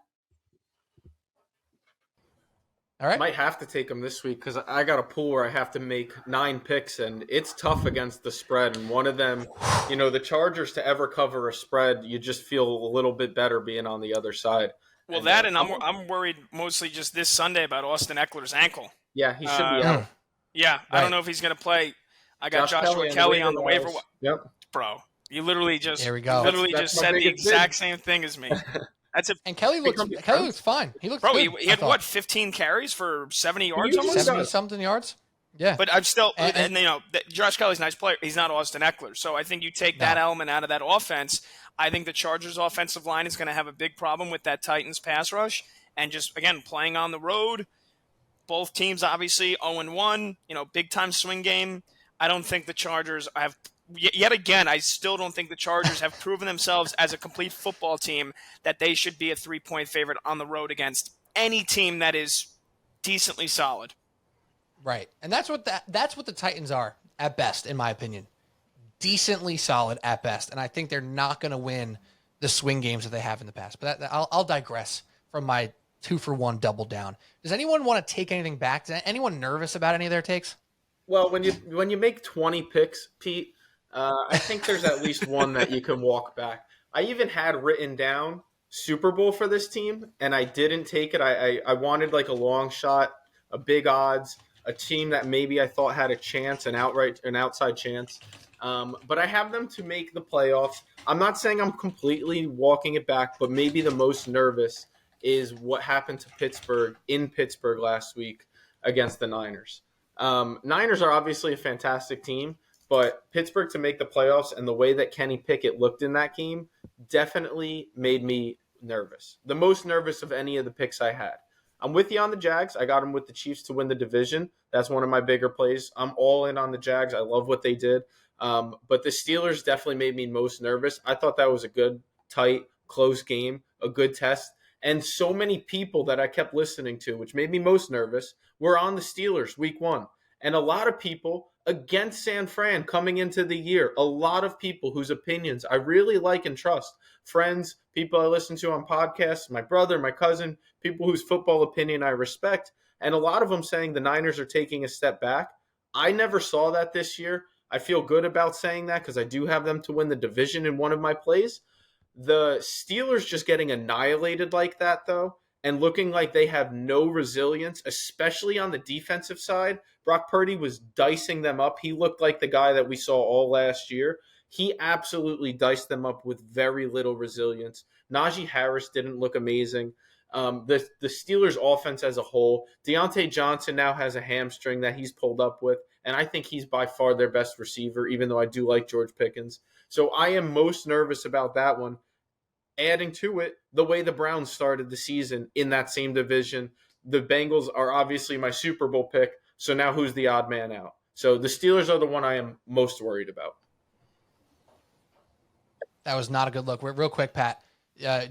All right. Might have to take them this week because I got a pool where I have to make 9 picks, and it's tough against the spread. And one of them, the Chargers to ever cover a spread, you just feel a little bit better being on the other side. Well, I'm worried mostly just this Sunday about Austin Eckler's ankle. Yeah, he should be out. Yeah, right. I don't know if he's going to play. I got Joshua Kelly on the waiver. Yep. Bro, you literally just there we go. Just said the exact same thing as me. And Kelly looks fine. He looks bro. Good, he had 15 carries for 70 yards almost. 70-something yards. Yeah, but I'm still, and Josh Kelly's a nice player. He's not Austin Eckler, so I think you take that element out of that offense. I think the Chargers' offensive line is going to have a big problem with that Titans pass rush, and just again playing on the road. Both teams obviously 0-1, big time swing game. I don't think the Chargers have, yet again, I still don't think the Chargers have proven themselves as a complete football team that they should be a 3-point favorite on the road against any team that is decently solid. Right. And that's what the Titans are at best, in my opinion. Decently solid at best. And I think they're not going to win the swing games that they have in the past. But I'll digress from my 2-for-1 double down. Does anyone want to take anything back? Is anyone nervous about any of their takes? Well, when you make 20 picks, Pete, I think there's at least one that you can walk back. I even had written down Super Bowl for this team, and I didn't take it. I wanted like a long shot, a big odds, a team that maybe I thought had a chance, an outside chance. But I have them to make the playoffs. I'm not saying I'm completely walking it back, but maybe the most nervous is what happened to Pittsburgh in Pittsburgh last week against the Niners. Niners are obviously a fantastic team, but Pittsburgh to make the playoffs and the way that Kenny Pickett looked in that game definitely made me nervous. The most nervous of any of the picks I had. I'm with you on the Jags. I got them with the Chiefs to win the division. That's one of my bigger plays. I'm all in on the Jags. I love what they did. But the Steelers definitely made me most nervous. I thought that was a good, tight, close game, a good test. And so many people that I kept listening to, which made me most nervous, were on the Steelers week 1. And a lot of people against San Fran coming into the year. A lot of people whose opinions I really like and trust. Friends, people I listen to on podcasts, my brother, my cousin, people whose football opinion I respect. And a lot of them saying the Niners are taking a step back. I never saw that this year. I feel good about saying that because I do have them to win the division in one of my plays. The Steelers just getting annihilated like that, though, and looking like they have no resilience, especially on the defensive side. Brock Purdy was dicing them up. He looked like the guy that we saw all last year. He absolutely diced them up with very little resilience. Najee Harris didn't look amazing. The Steelers' offense as a whole, Deontay Johnson now has a hamstring that he's pulled up with, and I think he's by far their best receiver, even though I do like George Pickens. So I am most nervous about that one. Adding to it, the way the Browns started the season in that same division, the Bengals are obviously my Super Bowl pick, so now who's the odd man out? So the Steelers are the one I am most worried about. That was not a good look. Real quick, Pat.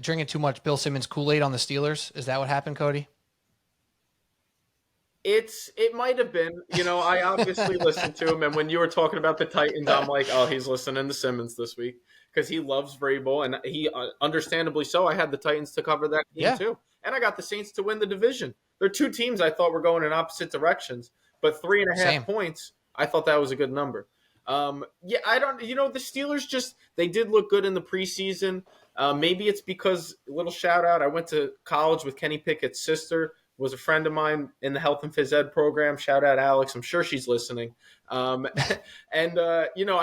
Drinking too much Bill Simmons Kool-Aid on the Steelers. Is that what happened, Cody? It might have been. I obviously listened to him, and when you were talking about the Titans, I'm like, oh, he's listening to Simmons this week because he loves Vrabel, and he understandably so. I had the Titans to cover that game too, and I got the Saints to win the division. There are two teams I thought were going in opposite directions, but 3.5 points, I thought that was a good number. I don't. The Steelers they did look good in the preseason. Maybe it's because, little shout out, I went to college with Kenny Pickett's sister, was a friend of mine in the health and phys ed program. Shout out Alex. I'm sure she's listening. I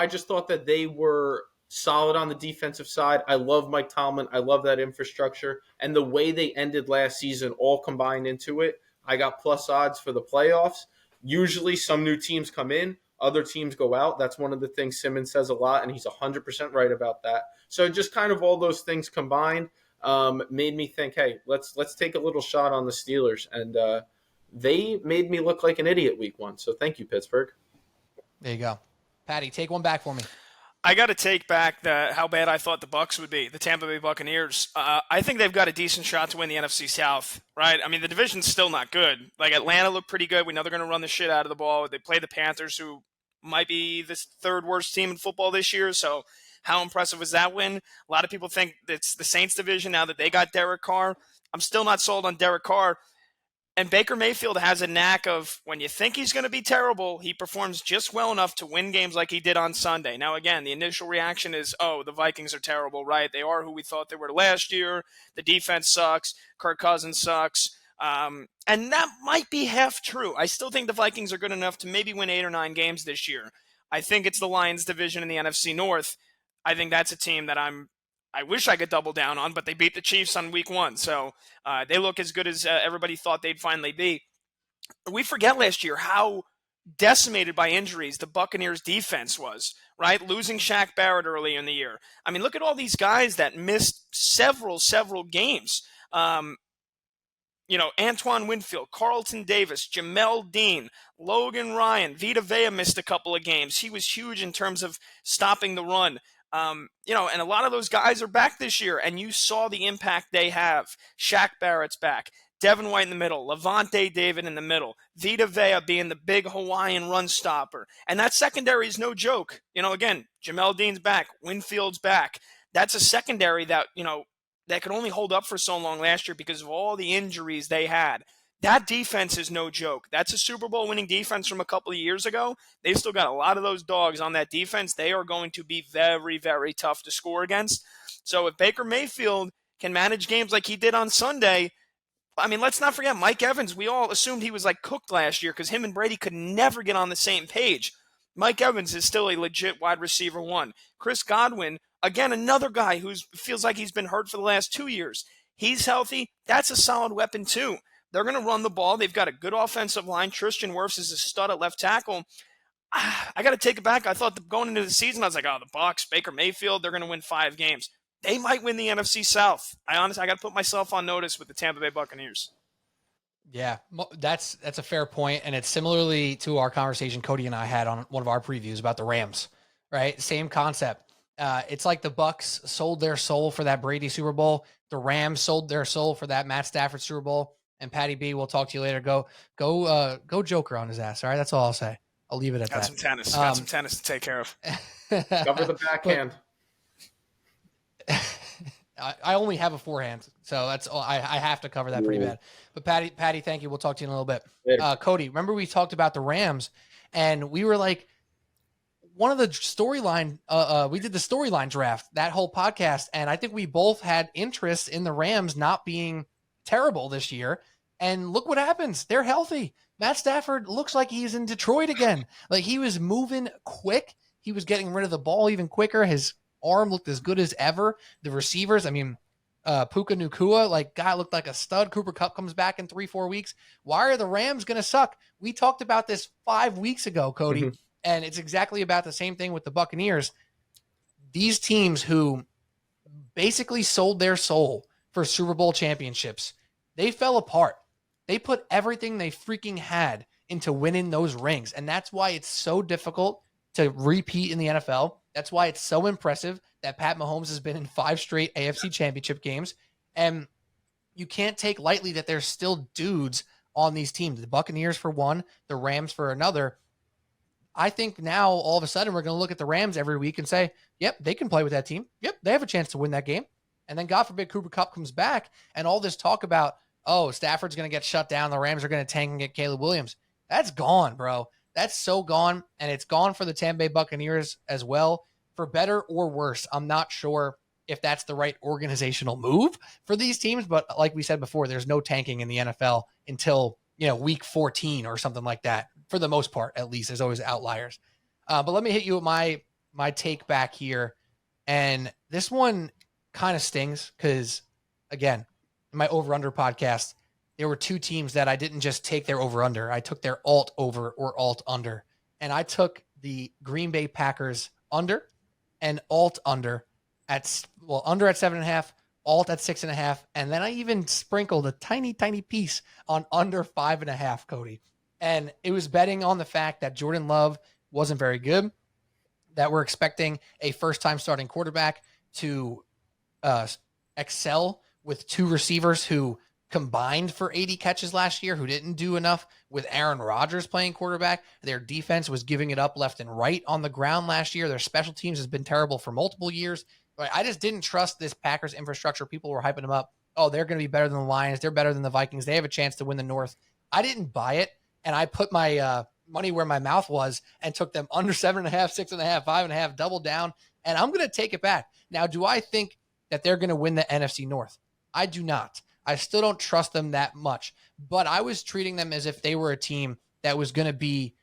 just thought that they were solid on the defensive side. I love Mike Tomlin. I love that infrastructure. And the way they ended last season all combined into it, I got plus odds for the playoffs. Usually some new teams come in, other teams go out. That's one of the things Simmons says a lot, and he's 100% right about that. So just kind of all those things combined made me think, hey, let's take a little shot on the Steelers. And they made me look like an idiot week 1. So thank you, Pittsburgh. There you go. Patty, take one back for me. I got to take back how bad I thought the Bucs would be, the Tampa Bay Buccaneers. I think they've got a decent shot to win the NFC South, right? I mean, the division's still not good. Like, Atlanta looked pretty good. We know they're going to run the shit out of the ball. They play the Panthers, who might be the third worst team in football this year. So how impressive was that win? A lot of people think it's the Saints division now that they got Derek Carr. I'm still not sold on Derek Carr. And Baker Mayfield has a knack of, when you think he's going to be terrible, he performs just well enough to win games like he did on Sunday. Now, again, the initial reaction is, oh, the Vikings are terrible, right? They are who we thought they were last year. The defense sucks. Kirk Cousins sucks. And that might be half true. I still think the Vikings are good enough to maybe win 8 or 9 games this year. I think it's the Lions division in the NFC North. I think that's a team that I wish I could double down on, but they beat the Chiefs on week 1. So they look as good as everybody thought they'd finally be. We forget last year how decimated by injuries the Buccaneers defense was, right? Losing Shaq Barrett early in the year. I mean, look at all these guys that missed several games. Antoine Winfield, Carlton Davis, Jamel Dean, Logan Ryan, Vita Vea missed a couple of games. He was huge in terms of stopping the run. And a lot of those guys are back this year, and you saw the impact they have. Shaq Barrett's back. Devin White in the middle, Levante David in the middle, Vita Vea being the big Hawaiian run stopper. And that secondary is no joke. Again, Jamel Dean's back, Winfield's back. That's a secondary that, that could only hold up for so long last year because of all the injuries they had. That defense is no joke. That's a Super Bowl winning defense from a couple of years ago. They've still got a lot of those dogs on that defense. They are going to be very, very tough to score against. So if Baker Mayfield can manage games like he did on Sunday, let's not forget Mike Evans. We all assumed he was cooked last year because him and Brady could never get on the same page. Mike Evans is still a legit wide receiver one. Chris Godwin, again, another guy who feels like he's been hurt for the last 2 years. He's healthy. That's a solid weapon too. They're going to run the ball. They've got a good offensive line. Tristan Wirfs is a stud at left tackle. I got to take it back. I thought going into the season, I was like, the Bucs, Baker Mayfield, they're going to win 5 games. They might win the NFC South. I got to put myself on notice with the Tampa Bay Buccaneers. Yeah, that's a fair point, and it's similarly to our conversation Cody and I had on one of our previews about the Rams, right? Same concept. It's like the Bucs sold their soul for that Brady Super Bowl. The Rams sold their soul for that Matt Stafford Super Bowl. And Patty B, we'll talk to you later. Go Joker on his ass. All right, that's all I'll say. I'll leave it at that. Got some tennis to take care of. Cover the backhand. I only have a forehand, so that's all. I have to cover that pretty bad. But Patty, thank you. We'll talk to you in a little bit. Cody, remember we talked about the Rams, and we were like, one of the storyline. We did the storyline draft, that whole podcast, and I think we both had interest in the Rams not being terrible this year. And look what happens. They're healthy. Matt Stafford looks like he's in Detroit again. He was moving quick. He was getting rid of the ball even quicker. His arm looked as good as ever. The receivers, Puka Nacua, guy looked like a stud. Cooper Kupp comes back in 3-4 weeks. Why are the Rams going to suck? We talked about this 5 weeks ago, Cody, and it's exactly about the same thing with the Buccaneers. These teams who basically sold their soul for Super Bowl championships, they fell apart. They put everything they freaking had into winning those rings, and that's why it's so difficult to repeat in the NFL. That's why it's so impressive that Pat Mahomes has been in 5 straight AFC championship games. And you can't take lightly that there's still dudes on these teams. The Buccaneers for one, the Rams for another. I think now all of a sudden we're going to look at the Rams every week and say, yep, they can play with that team. Yep, they have a chance to win that game. And then God forbid Cooper Kupp comes back and all this talk about, Stafford's going to get shut down. The Rams are going to tank and get Caleb Williams. That's gone, bro. That's so gone, and it's gone for the Tampa Bay Buccaneers as well, for better or worse. I'm not sure if that's the right organizational move for these teams, but like we said before, there's no tanking in the NFL until week 14 or something like that, for the most part, at least. There's always outliers. But let me hit you with my take back here, and this one kind of stings because, again, in my over-under podcast, there were 2 teams that I didn't just take their over-under. I took their alt over or alt under. And I took the Green Bay Packers under and alt under under at 7.5, alt at 6.5. And then I even sprinkled a tiny, tiny piece on under 5.5, Cody. And it was betting on the fact that Jordan Love wasn't very good, that we're expecting a first-time starting quarterback to excel with 2 receivers who combined for 80 catches last year, who didn't do enough with Aaron Rodgers playing quarterback. Their defense was giving it up left and right on the ground last year. Their special teams has been terrible for multiple years. But I just didn't trust this Packers infrastructure. People were hyping them up. Oh, they're going to be better than the Lions. They're better than the Vikings. They have a chance to win the North. I didn't buy it, and I put my money where my mouth was and took them under 7.5, 6.5, 5.5, double down, and I'm going to take it back. Now, do I think that they're going to win the NFC North? I do not. I still don't trust them that much, but I was treating them as if they were a team that was going to be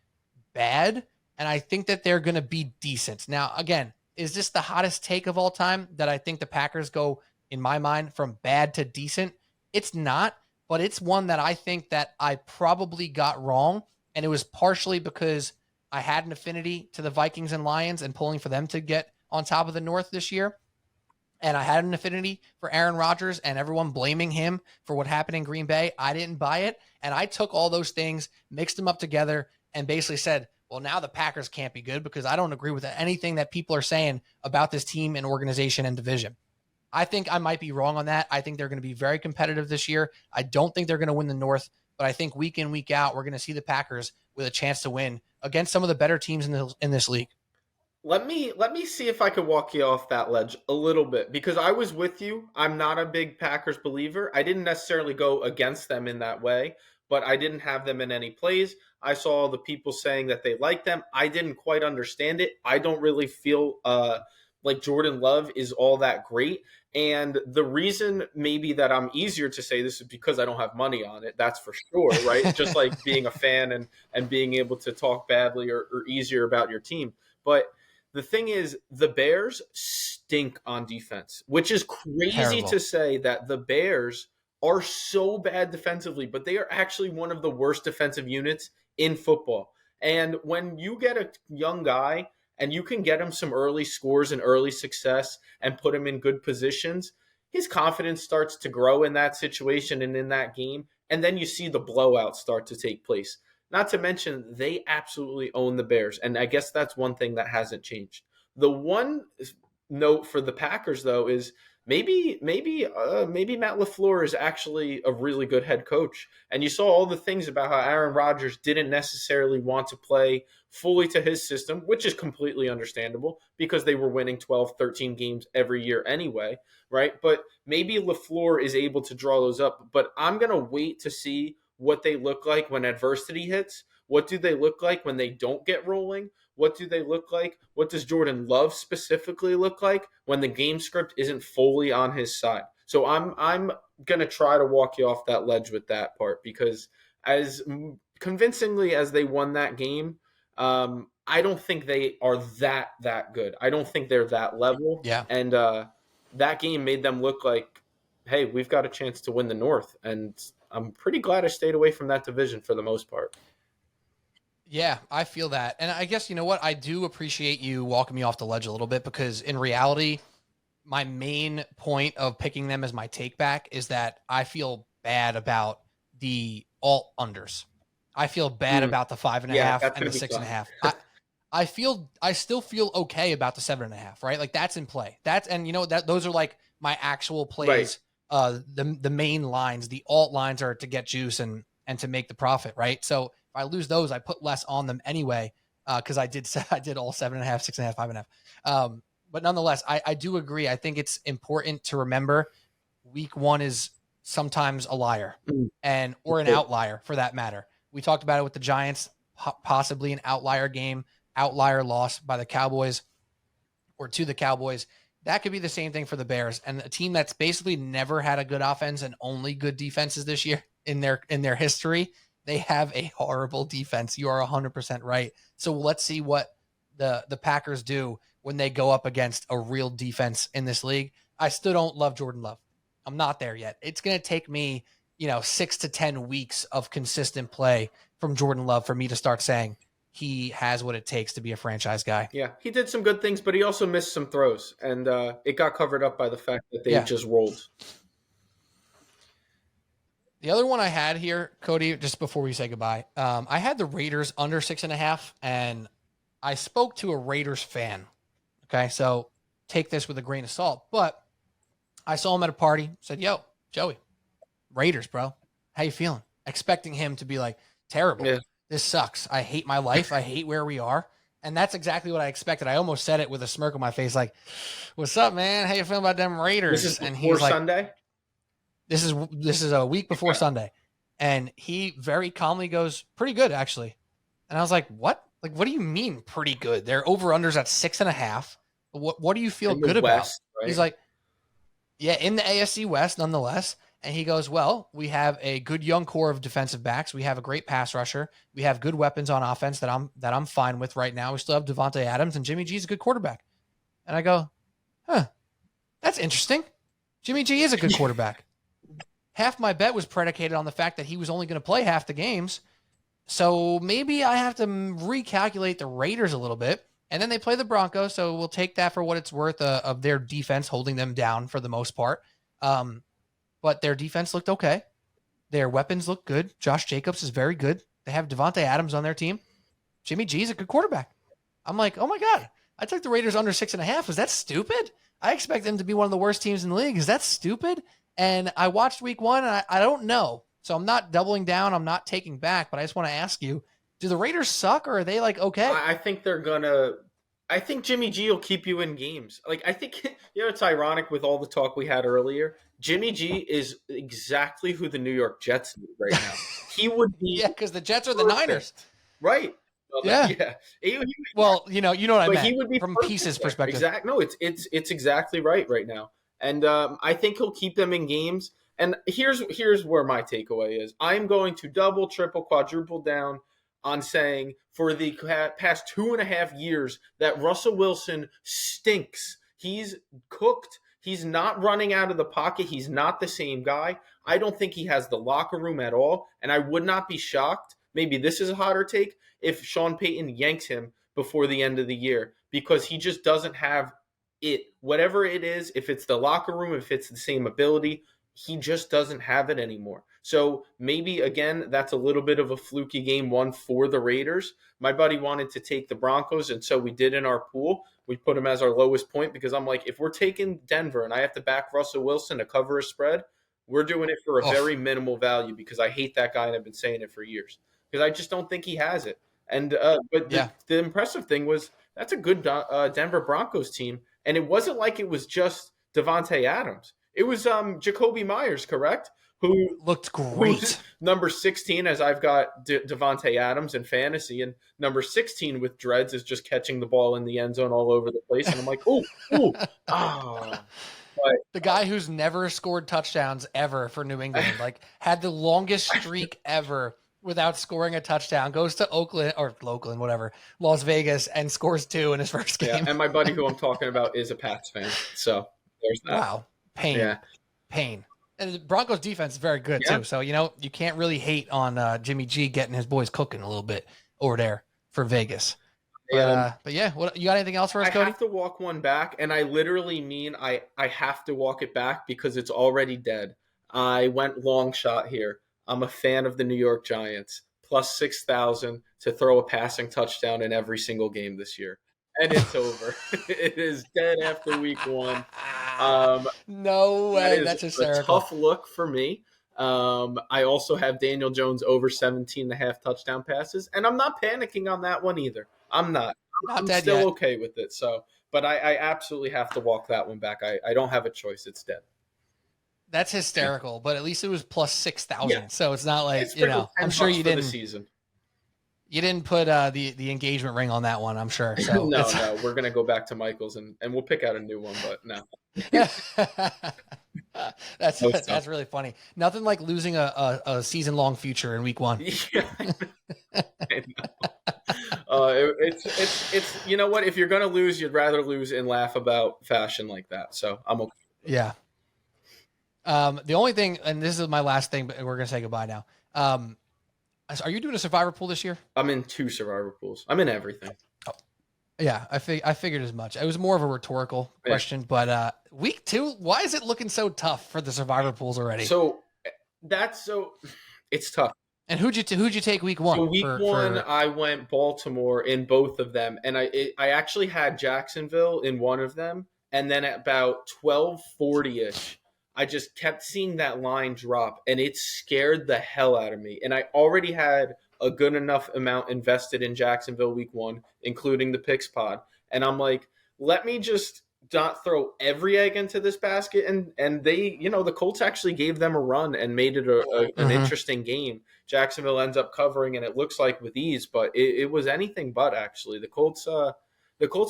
bad, and I think that they're going to be decent. Now, again, is this the hottest take of all time that I think the Packers go, in my mind, from bad to decent? It's not, but it's one that I think that I probably got wrong, and it was partially because I had an affinity to the Vikings and Lions and pulling for them to get on top of the North this year. and I had an affinity for Aaron Rodgers, and everyone blaming him for what happened in Green Bay, I didn't buy it. And I took all those things, mixed them up together, and basically said, well, now the Packers can't be good because I don't agree with anything that people are saying about this team and organization and division. I think I might be wrong on that. I think they're going to be very competitive this year. I don't think they're going to win the North, but I think week in, week out, we're going to see the Packers with a chance to win against some of the better teams in this league. Let me see if I could walk you off that ledge a little bit, because I was with you. I'm not a big Packers believer. I didn't necessarily go against them in that way, but I didn't have them in any plays. I saw the people saying that they liked them. I didn't quite understand it. I don't really feel like Jordan Love is all that great. And the reason maybe that I'm easier to say this is because I don't have money on it. That's for sure, right? Just like being a fan and being able to talk badly or easier about your team. But the thing is, the Bears stink on defense, which is crazy Terrible. to say that the Bears are so bad defensively, but they are actually one of the worst defensive units in football. And when you get a young guy and you can get him some early scores and early success and put him in good positions, his confidence starts to grow in that situation and in that game. And then you see the blowout start to take place. Not to mention, they absolutely own the Bears. And I guess that's one thing that hasn't changed. The one note for the Packers, though, is maybe Matt LaFleur is actually a really good head coach. And you saw all the things about how Aaron Rodgers didn't necessarily want to play fully to his system, which is completely understandable because they were winning 12, 13 games every year anyway, right? But maybe LaFleur is able to draw those up. But I'm going to wait to see what they look like when adversity hits. What do they look like when they don't get rolling? What do they look like? What does Jordan Love specifically look like when the game script isn't fully on his side? So I'm going to try to walk you off that ledge with that part, because as convincingly as they won that game, I don't think they are that good. I don't think they're that level. Yeah. And that game made them look like, hey, we've got a chance to win the North. And I'm pretty glad I stayed away from that division for the most part. Yeah, I feel that. And I guess, you know what? I do appreciate you walking me off the ledge a little bit, because in reality, my main point of picking them as my take back is that I feel bad about the alt unders. I feel bad about the 5.5 and the 6.5. I still feel okay about the 7.5, right? Like that's in play. And you know, those are like my actual plays. Right. The main lines, the alt lines are to get juice and to make the profit, right? So if I lose those, I put less on them anyway, because I did all 7.5, 6.5, 5.5. But nonetheless, I do agree. I think it's important to remember week one is sometimes a liar or an outlier for that matter. We talked about it with the Giants, possibly an outlier game, outlier loss by the Cowboys or to the Cowboys. That could be the same thing for the Bears, and a team that's basically never had a good offense and only good defenses this year in their history. They have a horrible defense. You are 100% right. So let's see what the Packers do when they go up against a real defense in this league. I still don't love Jordan Love. I'm not there yet. It's going to take me, 6 to 10 weeks of consistent play from Jordan Love for me to start saying he has what it takes to be a franchise guy. Yeah, he did some good things, but he also missed some throws, and it got covered up by the fact that they just rolled. The other one I had here, Cody, just before we say goodbye, I had the Raiders under 6.5, and I spoke to a Raiders fan. Okay, so take this with a grain of salt, but I saw him at a party, said, yo, Joey, Raiders, bro, how you feeling? Expecting him to be like, terrible. Yeah. This sucks. I hate my life. I hate where we are. And that's exactly what I expected. I almost said it with a smirk on my face, like, what's up, man? How you feeling about them Raiders? This is before Sunday? This is a week before Sunday. And he very calmly goes, pretty good, actually. And I was like, what? Like, what do you mean pretty good? Their over-unders at 6.5. What do you feel good about? Right? He's like, yeah, in the AFC West, nonetheless. And he goes, well, we have a good young core of defensive backs. We have a great pass rusher. We have good weapons on offense that I'm fine with right now. We still have Devontae Adams, and Jimmy G's a good quarterback. And I go, that's interesting. Jimmy G is a good quarterback. Half my bet was predicated on the fact that he was only going to play half the games. So maybe I have to recalculate the Raiders a little bit. And then they play the Broncos, so we'll take that for what it's worth of their defense holding them down for the most part. But their defense looked okay. Their weapons look good. Josh Jacobs is very good. They have Devontae Adams on their team. Jimmy G is a good quarterback. I'm like, oh my God, I took the Raiders under 6.5. Was that stupid? I expect them to be one of the worst teams in the league. Is that stupid? And I watched week 1, and I don't know. So I'm not doubling down. I'm not taking back, but I just want to ask you, do the Raiders suck, or are they like okay? I think they're gonna. I think Jimmy G will keep you in games. Like, I think, it's ironic with all the talk we had earlier. Jimmy G is exactly who the New York Jets need right now. He would be. Yeah, because the Jets are the Niners. Right. Well, yeah. Well, you know what I meant. He would be from pieces perspective. Exactly. No, it's exactly right now. And I think he'll keep them in games. And here's where my takeaway is. I'm going to double, triple, quadruple down on saying for the past 2.5 years that Russell Wilson stinks. He's cooked. He's not running out of the pocket. He's not the same guy. I don't think he has the locker room at all. And I would not be shocked, maybe this is a hotter take, if Sean Payton yanks him before the end of the year, because he just doesn't have it. Whatever it is, if it's the locker room, if it's the same ability, he just doesn't have it anymore. So maybe, again, that's a little bit of a fluky game 1 for the Raiders. My buddy wanted to take the Broncos, and so we did in our pool. We put him as our lowest point because I'm like, if we're taking Denver and I have to back Russell Wilson to cover a spread, we're doing it for a very minimal value because I hate that guy and I've been saying it for years because I just don't think he has it. And the impressive thing was that's a good Denver Broncos team, and it wasn't like it was just Devontae Adams. It was Jacoby Myers, correct? Who looked great. Number 16, as I've got Devontae Adams in fantasy, and number 16 with dreads is just catching the ball in the end zone all over the place. And I'm like, the guy who's never scored touchdowns ever for New England, like had the longest streak ever without scoring a touchdown, goes to Las Vegas, and scores 2 in his first game. Yeah, and my buddy who I'm talking about is a Pats fan. So there's that. Wow. Pain. And the Broncos defense is very good too. So, you can't really hate on Jimmy G getting his boys cooking a little bit over there for Vegas. But yeah, what, you got anything else for us, Cody? I have to walk one back, and I literally mean I have to walk it back because it's already dead. I went long shot here. I'm a fan of the New York Giants. Plus 6,000 to throw a passing touchdown in every single game this year. And it's over. It is dead after week 1. No way. That's hysterical. A tough look for me. I also have Daniel Jones over 17.5 touchdown passes, and I'm not panicking on that one either. I'm not. I'm still okay with it. So, but I absolutely have to walk that one back. I don't have a choice. It's dead. That's hysterical, but at least it was plus 6,000. Yeah. So it's not like, I'm sure you didn't. The season. You didn't put the engagement ring on that one, I'm sure. So no, we're gonna go back to Michael's and we'll pick out a new one, but no. That's really funny. Nothing like losing a season-long future in week 1. Yeah, I know. It's you know what? If you're gonna lose, you'd rather lose in laugh about fashion like that. So I'm okay. Yeah. The only thing, and this is my last thing, but we're gonna say goodbye now. Are you doing a survivor pool this year? I'm in 2 survivor pools. I'm in everything. Oh. Yeah, I figured as much. It was more of a rhetorical question, but week 2, why is it looking so tough for the survivor pools already? So it's tough. And who'd you take week 1? So week 1, I went Baltimore in both of them, and I actually had Jacksonville in one of them, and then at about 12:40ish. I just kept seeing that line drop, and it scared the hell out of me. And I already had a good enough amount invested in Jacksonville week 1, including the picks pod. And I'm like, let me just not throw every egg into this basket. And they, the Colts actually gave them a run and made it an interesting game. Jacksonville ends up covering, and it looks like with ease, but it was anything but, actually. The Colts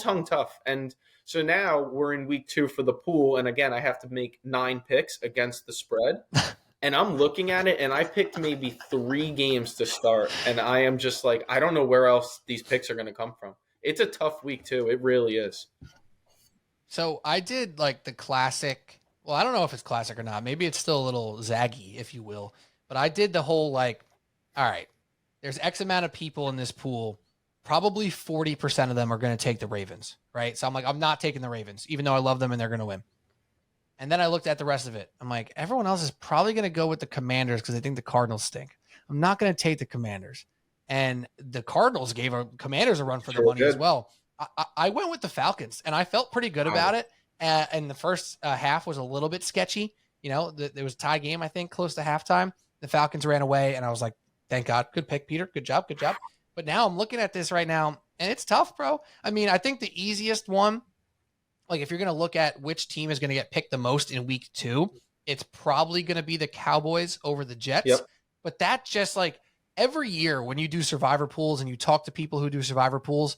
hung tough. And so now we're in week 2 for the pool. And again, I have to make 9 picks against the spread. And I'm looking at it, and I picked maybe 3 games to start. And I am just like, I don't know where else these picks are going to come from. It's a tough week too. It really is. So I did like the classic. Well, I don't know if it's classic or not. Maybe it's still a little zaggy, if you will. But I did the whole all right, there's X amount of people in this pool. probably 40% of them are going to take the Ravens, right? So I'm like, I'm not taking the Ravens, even though I love them and they're going to win. And then I looked at the rest of it. I'm like, everyone else is probably going to go with the Commanders because they think the Cardinals stink. I'm not going to take the Commanders. And the Cardinals gave our Commanders a run for the money as well. I went with the Falcons, and I felt pretty good about it. And the first half was a little bit sketchy. You know, there was a tie game, I think, close to halftime. The Falcons ran away, and I was like, thank God. Good pick, Peter. Good job. Good job. But now I'm looking at this right now, and it's tough, bro. I mean, I think the easiest one, like if you're going to look at which team is going to get picked the most in week 2, it's probably going to be the Cowboys over the Jets. Yep. But that just like every year when you do survivor pools and you talk to people who do survivor pools,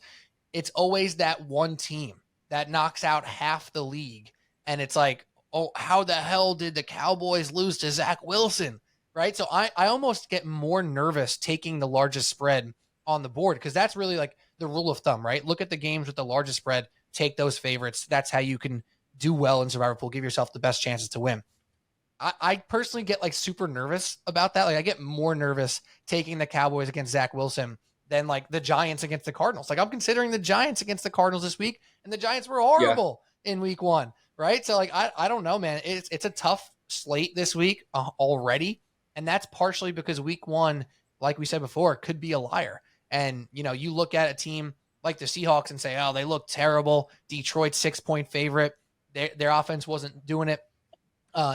it's always that one team that knocks out half the league. And it's like, oh, how the hell did the Cowboys lose to Zach Wilson? Right. So I almost get more nervous taking the largest spread on the board because that's really like the rule of thumb, right? Look at the games with the largest spread, take those favorites. That's how you can do well in survivor pool, give yourself the best chances to win. I personally get like super nervous about that. Like I get more nervous taking the Cowboys against Zach Wilson than like the Giants against the Cardinals. Like I'm considering the Giants against the Cardinals this week, and the Giants were horrible in week 1, right? So like I don't know, man. It's a tough slate this week already, and that's partially because week 1, like we said before, could be a liar. And you know, you look at a team like the Seahawks and say, oh, they look terrible. Detroit's 6-point favorite. Their offense wasn't doing it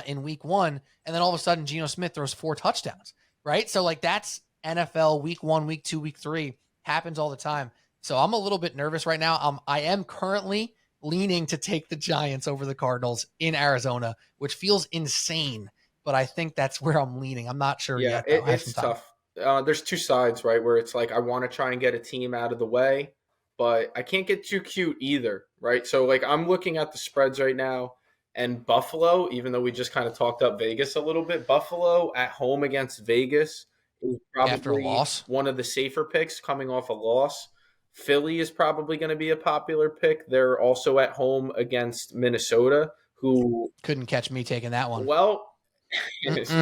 in week 1. And then all of a sudden, Geno Smith throws 4 touchdowns, right? So like that's NFL week 1, week 2, week 3 happens all the time. So I'm a little bit nervous right now. I am currently leaning to take the Giants over the Cardinals in Arizona, which feels insane, but I think that's where I'm leaning. I'm not sure yet. It's tough. There's two sides, right? Where it's like, I want to try and get a team out of the way, but I can't get too cute either, right? So like I'm looking at the spreads right now, and Buffalo, even though we just kind of talked up Vegas a little bit, Buffalo at home against Vegas is probably after a loss, one of the safer picks coming off a loss. Philly is probably going to be a popular pick. They're also at home against Minnesota, who couldn't catch me taking that one. Well, it's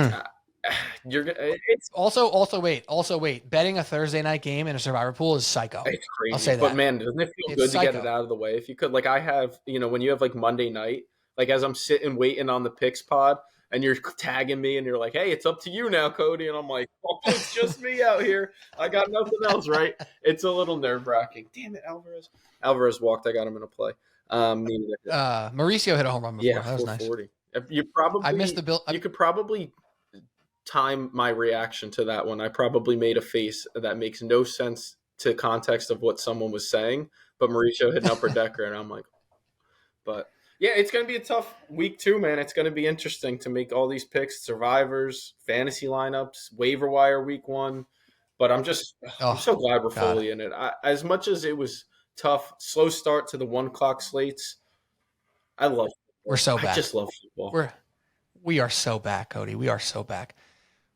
also wait. Betting a Thursday night game in a survivor pool is psycho. It's crazy. I'll say that. But man, doesn't it feel good to get it out of the way? If you could, like I have, you know, when you have like Monday night, like as I'm sitting waiting on the picks pod and you're tagging me and you're like, hey, it's up to you now, Cody. And I'm like, oh, it's just me out here. I got nothing else, right? It's a little nerve wracking. Damn it, Alvarez walked. I got him in a play. Mauricio hit a home run before. Yeah, that was nice. I missed the bill. You could probably time my reaction to that one. I probably made a face that makes no sense to context of what someone was saying, but Mauricio hit an upper decker, and I'm like, but yeah, it's going to be a tough week 2, man. It's going to be interesting to make all these picks, survivors, fantasy lineups, waiver wire week 1. But I'm so glad we're fully in it. As much as it was tough, slow start to the 1 o'clock slates, I love football. We're so back. I just love football. We are so back, Cody. We are so back.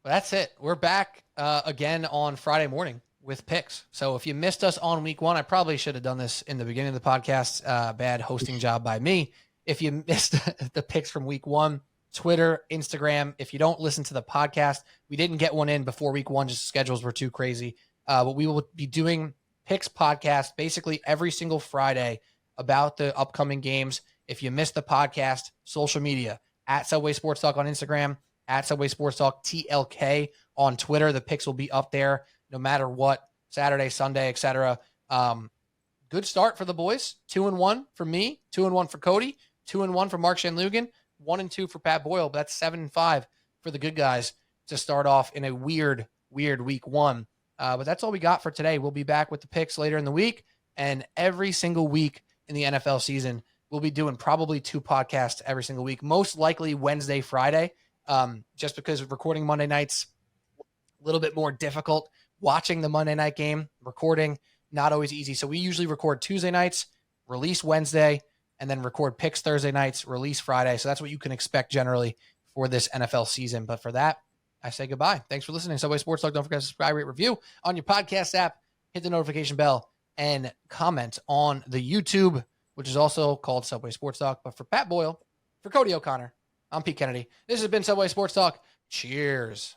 But that's it. We're back again on Friday morning with picks. So if you missed us on week 1, I probably should have done this in the beginning of the podcast. Bad hosting job by me. If you missed the picks from week 1, Twitter, Instagram, if you don't listen to the podcast, we didn't get one in before week 1, just schedules were too crazy. But we will be doing picks podcast basically every single Friday about the upcoming games. If you missed the podcast, social media, at Subway Sports Talk on Instagram, at Subway Sports Talk TLK on Twitter. The picks will be up there no matter what, Saturday, Sunday, etc. Good start for the boys. 2-1 for me, 2-1 for Cody, 2-1 for Mark Shanlugan, 1-2 for Pat Boyle. But that's 7-5 for the good guys to start off in a weird week 1. But that's all we got for today. We'll be back with the picks later in the week, and every single week in the NFL season, we'll be doing probably 2 podcasts every single week, most likely Wednesday, Friday, just because recording Monday nights a little bit more difficult. Watching the Monday night game, recording, not always easy. So we usually record Tuesday nights, release Wednesday, and then record picks Thursday nights, release Friday. So that's what you can expect generally for this NFL season. But for that, I say goodbye. Thanks for listening. Subway Sports Talk. Don't forget to subscribe, rate, review on your podcast app. Hit the notification bell and comment on the YouTube, which is also called Subway Sports Talk. But for Pat Boyle, for Cody O'Connor, I'm Pete Kennedy. This has been Subway Sports Talk. Cheers.